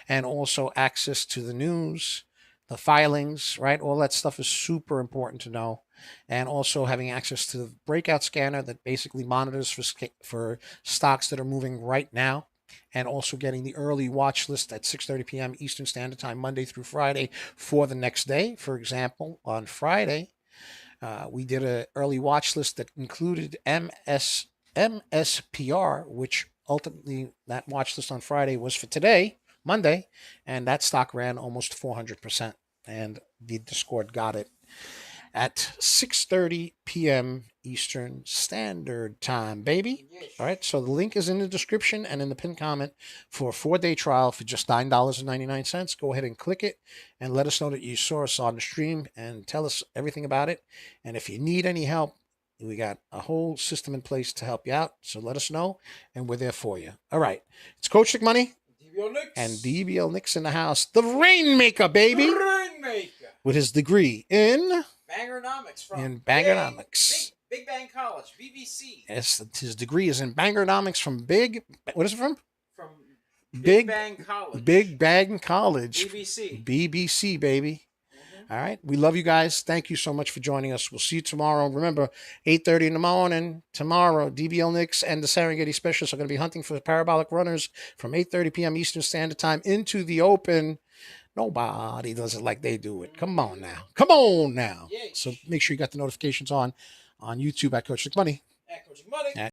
And also access to the news, the filings, right? All that stuff is super important to know. And also having access to the breakout scanner that basically monitors for stocks that are moving right now. And also getting the early watch list at 6:30 p.m. Eastern Standard Time, Monday through Friday for the next day. For example, on Friday, we did an early watch list that included MSPR, which ultimately that watch list on Friday was for today, Monday, and that stock ran almost 400%, and the Discord got it. at 6:30 p.m. Eastern Standard Time, baby. Yes. All right, so the link is in the description and in the pinned comment for a 4-day trial for just $9.99. Go ahead and click it and let us know that you saw us on the stream and tell us everything about it. And if you need any help, we got a whole system in place to help you out. So let us know, and we're there for you. All right, it's Coach Nick Money DBL Nicks. and DBL Nicks in the house. The Rainmaker, baby, Rainmaker. with his degree in Bangernomics from Bangernomics. Big Bang College, BBC. Yes, his degree is in Bangernomics from what is it from? From Big Bang College. Big Bang College. BBC. BBC, baby. All right. We love you guys. Thank you so much for joining us. We'll see you tomorrow. Remember, 8:30 in the morning tomorrow, DBL Nicks and the Serengeti Specialists are going to be hunting for parabolic runners from 8:30 p.m. Eastern Standard Time into the open. Nobody does it like they do it. Come on now. Come on now. Yes. So make sure you got the notifications on YouTube at Coach Nick Money. At Coach Nick Money.